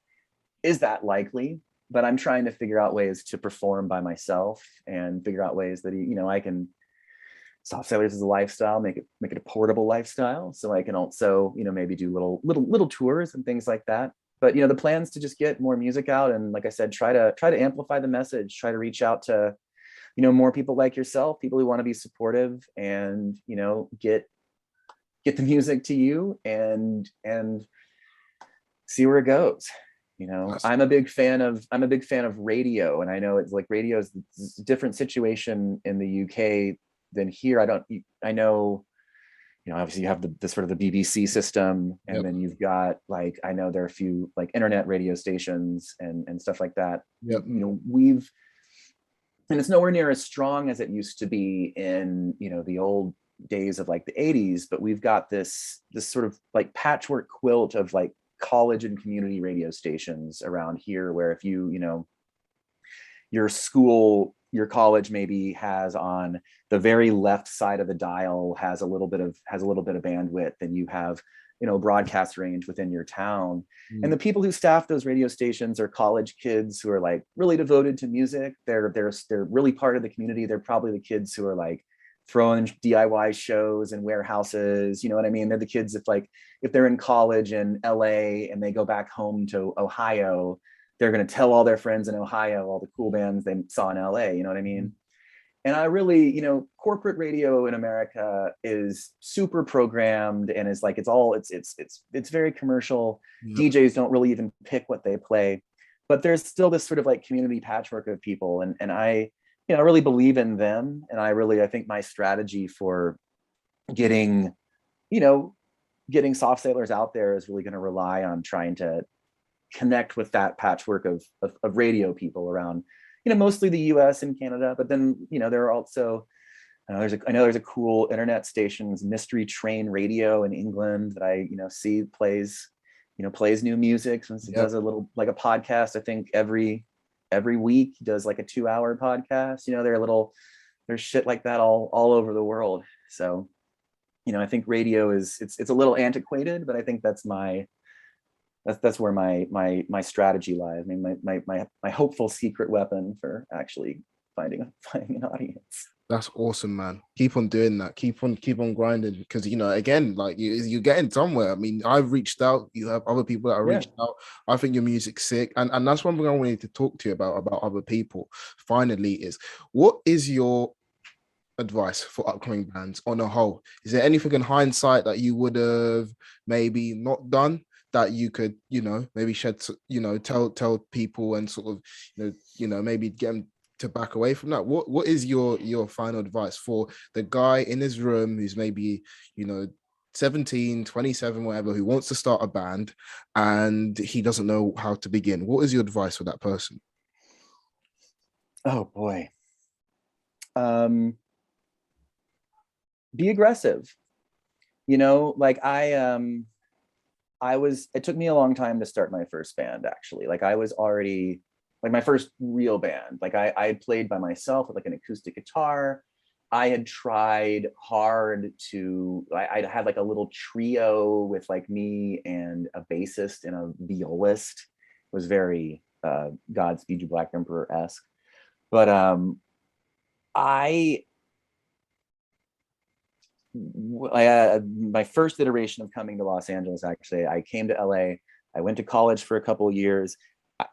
is that likely. But I'm trying to figure out ways to perform by myself and figure out ways that, you know, I can, Soft Sailors is a lifestyle, make it a portable lifestyle. So I can also, you know, maybe do little tours and things like that. But, you know, the plan's to just get more music out. And like I said, try to amplify the message, try to reach out to, you know, more people like yourself, people who want to be supportive, and, you know, get the music to you and see where it goes. You know, I'm a big fan of radio, and I know it's like radio is a different situation in the UK than here. I know, you know, obviously you have the sort of the BBC system, and then you've got like, I know there are a few like internet radio stations and stuff like that. Yep. You know, and it's nowhere near as strong as it used to be in, you know, the old days of like the 80s, but we've got this sort of like patchwork quilt of like college and community radio stations around here, where if you know, your college maybe has on the very left side of the dial has a little bit of bandwidth, and you have, you know, broadcast range within your town. And the people who staff those radio stations are college kids who are like really devoted to music. They're really part of the community. They're probably the kids who are like throwing DIY shows and warehouses, you know what I mean? They're the kids if they're in college in LA and they go back home to Ohio, they're going to tell all their friends in Ohio all the cool bands they saw in LA, you know what I mean? And I really, you know, corporate radio in America is super programmed and is like, it's very commercial. DJs don't really even pick what they play, but there's still this sort of like community patchwork of people. And I, you know, I really believe in them. And I think my strategy for getting Soft Sailors out there is really going to rely on trying to connect with that patchwork of radio people around, you know, mostly the US and Canada. But then, you know, there are also, I know there's a cool internet stations, Mystery Train Radio in England, that I, you know, see plays new music, since it does a little, like a podcast, I think every week. He does like a 2-hour podcast. You know, there's shit like that all over the world. So, you know, I think radio it's a little antiquated, but I think that's where my strategy lies. I mean, my hopeful secret weapon for actually finding an audience. That's awesome, man. Keep on doing that. Keep on grinding, because, you know, again, like you're getting somewhere. I mean, I've reached out. You have other people that have reached out. I think your music's sick, and that's one thing I wanted to talk to you about other people. Finally, is what is your advice for upcoming bands on a whole? Is there anything in hindsight that you would have maybe not done that you could, you know, maybe tell people and sort of, you know, maybe get them to back away from that? What is your final advice for the guy in his room who's maybe, you know, 17, 27, whatever, who wants to start a band and he doesn't know how to begin? What is your advice for that person? Oh boy. Be aggressive. You know, like it took me a long time to start my first band, actually. Like I was already like my first real band. Like I had played by myself with like an acoustic guitar. I had tried hard to, I had like a little trio with like me and a bassist and a violist. It was very Godspeed You Black Emperor-esque. But I my first iteration of coming to Los Angeles, actually, I came to LA. I went to college for a couple of years.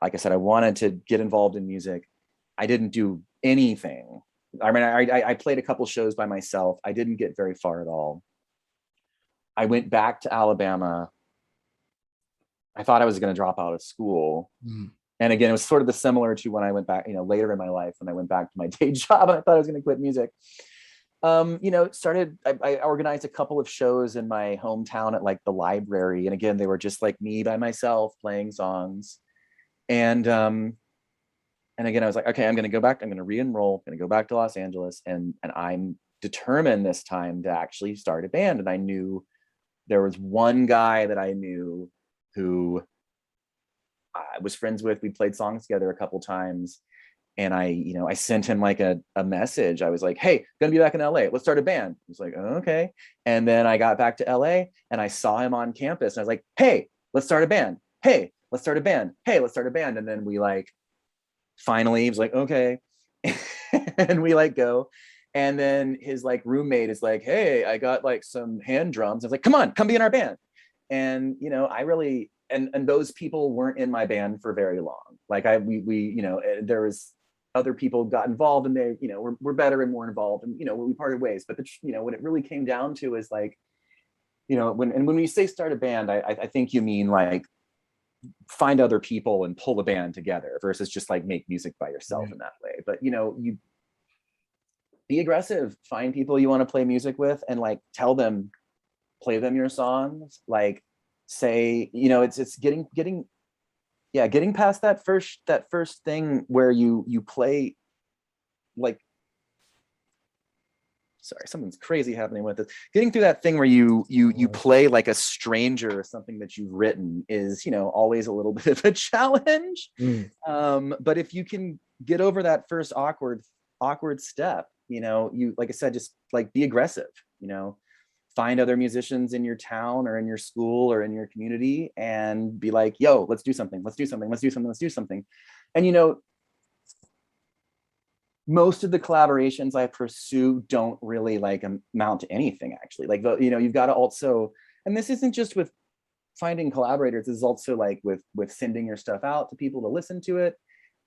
Like I said, I wanted to get involved in music. I didn't do anything. I mean, I played a couple shows by myself. I didn't get very far at all. I went back to Alabama. I thought I was going to drop out of school. And again, it was sort of the similar to when I went back, you know, later in my life, when I went back to my day job and I thought I was going to quit music. You know, I organized a couple of shows in my hometown at like the library. And again, they were just like me by myself playing songs. And again, I was like, okay, I'm going to go back. I'm going to re-enroll. I'm going to go back to Los Angeles. And I'm determined this time to actually start a band. And I knew there was one guy that I knew who I was friends with. We played songs together a couple times. And I sent him like a message. I was like, hey, gonna be back in LA. Let's start a band. He was like, oh, okay. And then I got back to LA and I saw him on campus. And I was like, hey, let's start a band. Hey, let's start a band. Hey, let's start a band. And then we like, finally, he was like, okay. And we like go. And then his like roommate is like, hey, I got like some hand drums. I was like, come on, come be in our band. And, you know, I really, and those people weren't in my band for very long. Like we, you know, there was other people got involved and they, you know, were better and more involved and, you know, we parted ways. But, you know, what it really came down to is like, you know, when we say start a band, I think you mean like find other people and pull a band together versus just like make music by yourself in that way. But, you know, you be aggressive, find people you want to play music with and like tell them, play them your songs, like say, you know, it's getting past that first thing where you play like, sorry, something's crazy happening with this. Getting through that thing where you play like a stranger or something that you've written is, you know, always a little bit of a challenge. But if you can get over that first awkward step, you know, you, like I said, just like be aggressive, you know, find other musicians in your town or in your school or in your community and be like, yo, let's do something. And, you know, most of the collaborations I pursue don't really like amount to anything actually. Like, you know, you've got to also, and this isn't just with finding collaborators, this is also like with sending your stuff out to people to listen to it.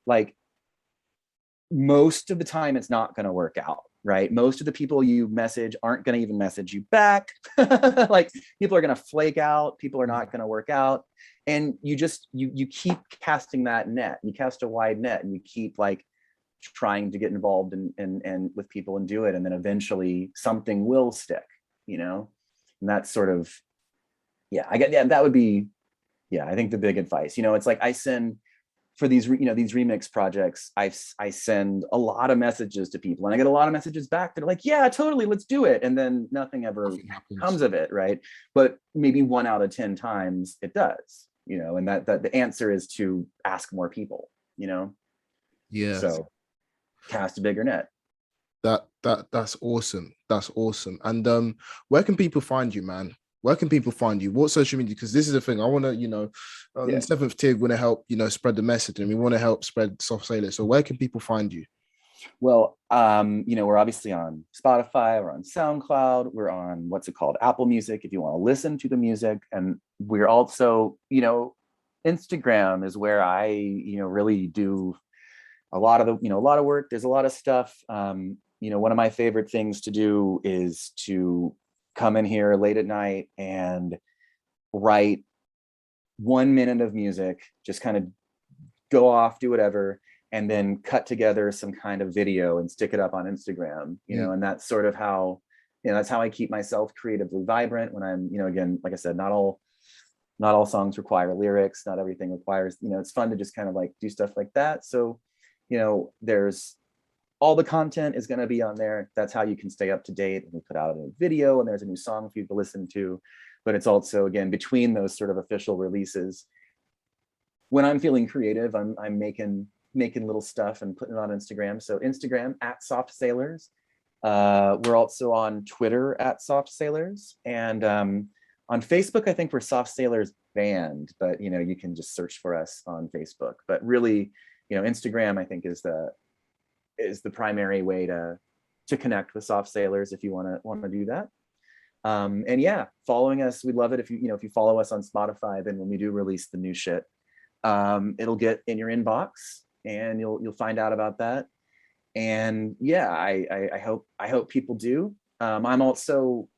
Like most of the time it's not going to work out, right? Most of the people you message aren't going to even message you back. Like people are going to flake out, people are not going to work out. And you just, you keep casting that net, you cast a wide net and you keep like trying to get involved and with people and do it. And then eventually something will stick, you know? And that's sort of, that would be, I think the big advice, you know, it's like I send for these, you know, these remix projects, I send a lot of messages to people and I get a lot of messages back that are like, yeah, totally, let's do it. And then nothing ever comes of it, right? But maybe 1 out of 10 times it does, you know, and that the answer is to ask more people, you know? Yeah. So cast a bigger net. That's awesome. That's awesome. And where can people find you, man? Where can people find you? What social media? Because this is the thing. I want to, you know, Seventh Tier want to help, you know, spread the message, and we want to help spread Soft Sailor. So where can people find you? Well, you know, we're obviously on Spotify, we're on SoundCloud, we're on what's it called, Apple Music, if you want to listen to the music, and we're also, you know, Instagram is where I, you know, really do a lot of the, you know, a lot of work. There's a lot of stuff. You know, one of my favorite things to do is to come in here late at night and write 1 minute of music, just kind of go off, do whatever, and then cut together some kind of video and stick it up on Instagram, you know, and that's sort of how, you know, that's how I keep myself creatively vibrant when I'm, you know, again, like I said, not all songs require lyrics, not everything requires, you know, it's fun to just kind of like do stuff like that. So, you know, there's all the content is going to be on there. That's how you can stay up to date. We put out a new video and there's a new song for you to listen to. But it's also, again, between those sort of official releases, when I'm feeling creative, I'm making little stuff and putting it on Instagram. So Instagram @SoftSailors. We're also on Twitter @SoftSailors. And on Facebook, I think we're Soft Sailors Band, but you can just search for us on Facebook. But really, Instagram, I think, is the primary way to connect with Soft Sailors if you want to do that. And yeah, following us, we'd love it if you follow us on Spotify. Then when we do release the new shit, it'll get in your inbox and you'll find out about that. And yeah, I hope people do. I'm also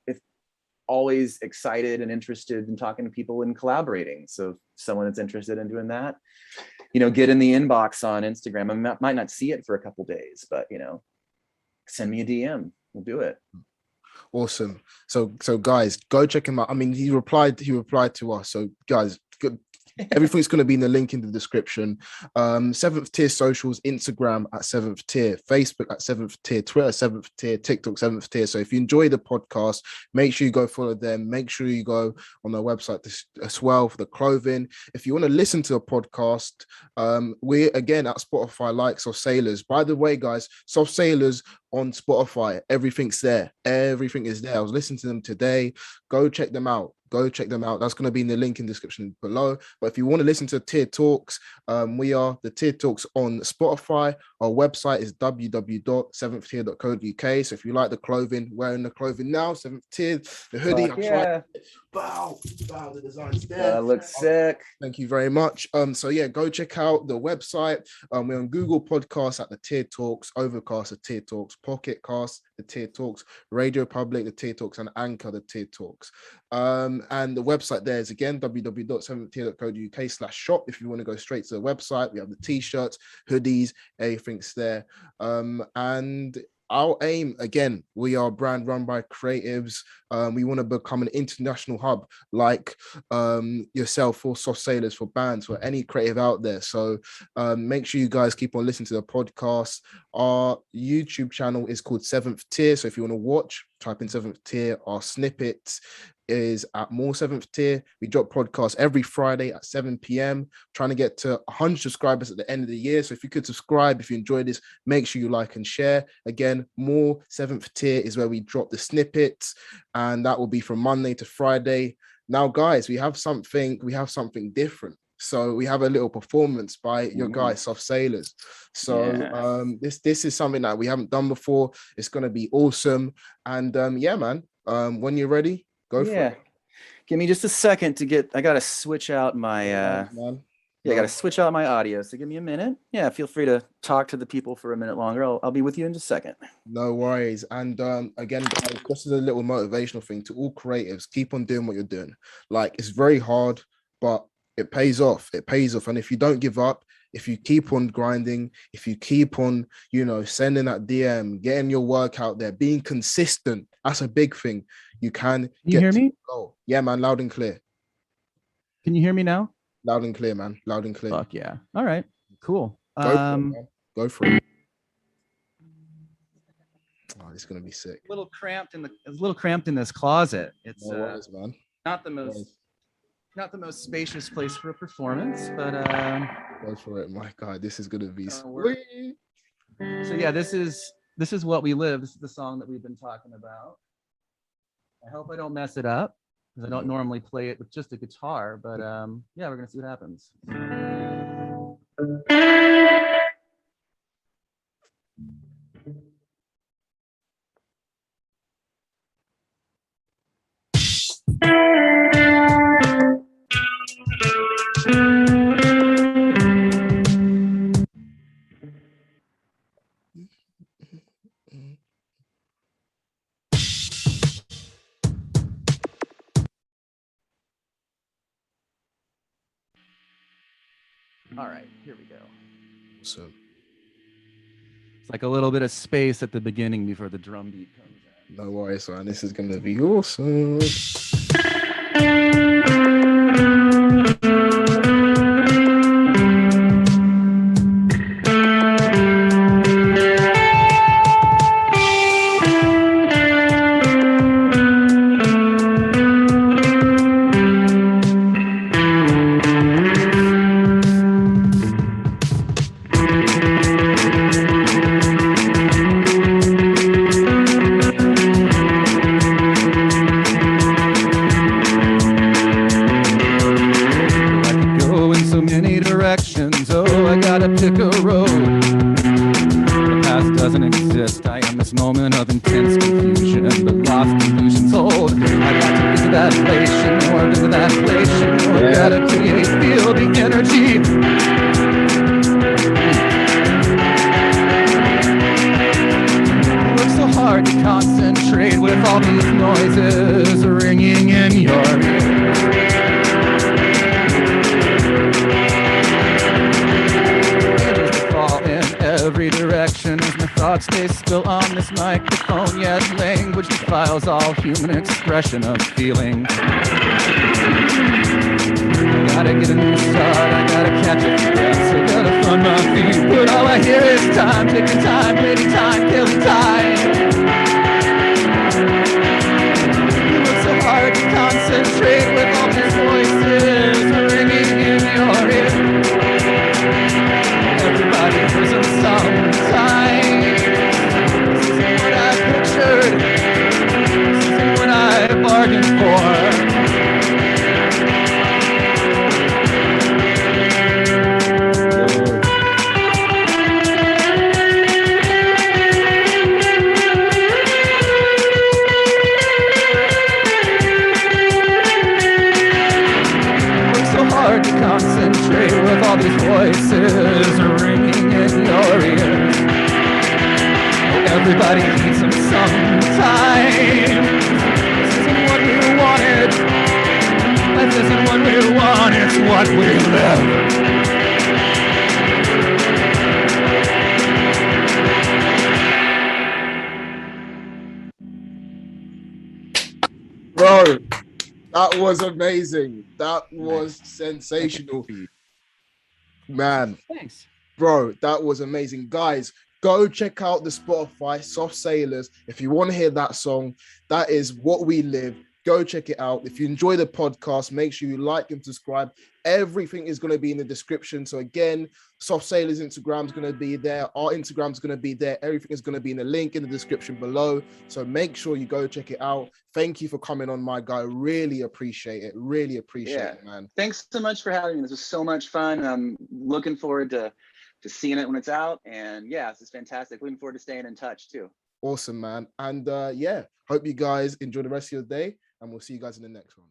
always excited and interested in talking to people and collaborating. So if someone that's interested in doing that, get in the inbox on Instagram. I might not see it for a couple days, but send me a DM. We'll do it. Awesome. So guys, go check him out. I mean, he replied to us. So guys, good. Everything's going to be in the link in the description. 7th Tier socials, Instagram @7th Tier, Facebook @7th Tier, Twitter 7th Tier, TikTok 7th Tier. So if you enjoy the podcast, make sure you go follow them. Make sure you go on their website as well for the clothing. If you want to listen to a podcast, we're again at Spotify, like Soft Sailors. By the way, guys, Soft Sailors on Spotify, everything's there. Everything is there. I was listening to them today. Go check them out. That's going to be in the link in the description below. But if you want to listen to Tier Talks, we are the Tier Talks on Spotify. Our website is www.7thtier.co.uk. So if you like the clothing, wearing the clothing now, 7th Tier, the hoodie. Yeah. Wow, the design's there. That looks sick. Thank you very much. So yeah, go check out the website. We're on Google Podcasts at the Tier Talks, Overcast, the Tier Talks, Pocket Cast, the Tier Talks, Radio Public, the Tier Talks, and Anchor, the Tier Talks. And the website there is again www.7thtier.co.uk/shop. If you want to go straight to the website, we have the t-shirts, hoodies, everything's there. And our aim, again, we are a brand run by creatives. We want to become an international hub like yourself, for Soft Sailors, for bands, for any creative out there. So make sure you guys keep on listening to the podcast. Our YouTube channel is called 7th Tier. So if you want to watch, type in 7th Tier. Our snippets is at more 7th Tier. We drop podcasts every Friday at 7 p.m. Trying to get to 100 subscribers at the end of the year. So if you could subscribe, if you enjoy this, make sure you like and share. Again, more 7th Tier is where we drop the snippets, and that will be from Monday to Friday. Now, guys, we have something different. So we have a little performance by your guys, Soft Sailors. So this is something that we haven't done before. It's going to be awesome. And yeah, man, when you're ready, go for it. Give me just a second to I got to switch out my, I got to switch out my audio. So give me a minute. Yeah, feel free to talk to the people for a minute longer. I'll be with you in just a second. No worries. And again, guys, this is a little motivational thing to all creatives. Keep on doing what you're doing. Like, it's very hard, but it pays off. It pays off. And if you don't give up, if you keep on grinding, if you keep on, sending that DM, getting your work out there, being consistent, that's a big thing. You can hear me? Yeah, man, loud and clear. Can you hear me now? Loud and clear, man. Loud and clear. Fuck yeah. All right. Cool. Go for it. Oh, it's gonna be sick. A little cramped in this closet. It's man. Not the most spacious place for a performance, but go for it. My God, this is gonna be sweet. So yeah, this is What We Live. This is the song that we've been talking about. I hope I don't mess it up, because I don't normally play it with just a guitar, but yeah, we're gonna see what happens. All right, here we go. So it's like a little bit of space at the beginning before the drum beat comes in. No worries, man. This is gonna be awesome. sicker road. The past doesn't exist. I am this moment of intense confusion, but lost illusions hold. I got to get to that place, or into that place, or gotta create, feel the energy. Work so hard to concentrate with all these noises ringing in your ears. Fall in every direction as my thoughts stay still on this microphone. Yet language defiles all human expression of feeling. I gotta get a new start, I gotta catch a few breaths, I gotta find my feet. But all I hear is time, taking time, fading time, killing time. You work so hard to concentrate with all these voices ringing in your ear. Everybody gives them some time. This isn't what I pictured. This isn't what I bargained for. Hard to concentrate with all these voices ringing in your ears. Everybody needs some time. This isn't what we wanted. This isn't what we want. It's what we live. Bro, that was amazing. That was sensational. Man, Thanks. bro, that was amazing. Guys, go check out the Spotify, Soft Sailors. If you want to hear that song, that is What We Live. Go check it out. If you enjoy the podcast, make sure you like and subscribe. Everything is going to be in the description. So again, Soft Sailors Instagram is going to be there. Our Instagram is going to be there. Everything is going to be in the link in the description below. So make sure you go check it out. Thank you for coming on, my guy. Really appreciate it. Really appreciate it, man. Thanks so much for having me. This was so much fun. I'm looking forward to seeing it when it's out. And yeah, this is fantastic. Looking forward to staying in touch too. Awesome, man. And yeah, hope you guys enjoy the rest of your day. And we'll see you guys in the next one.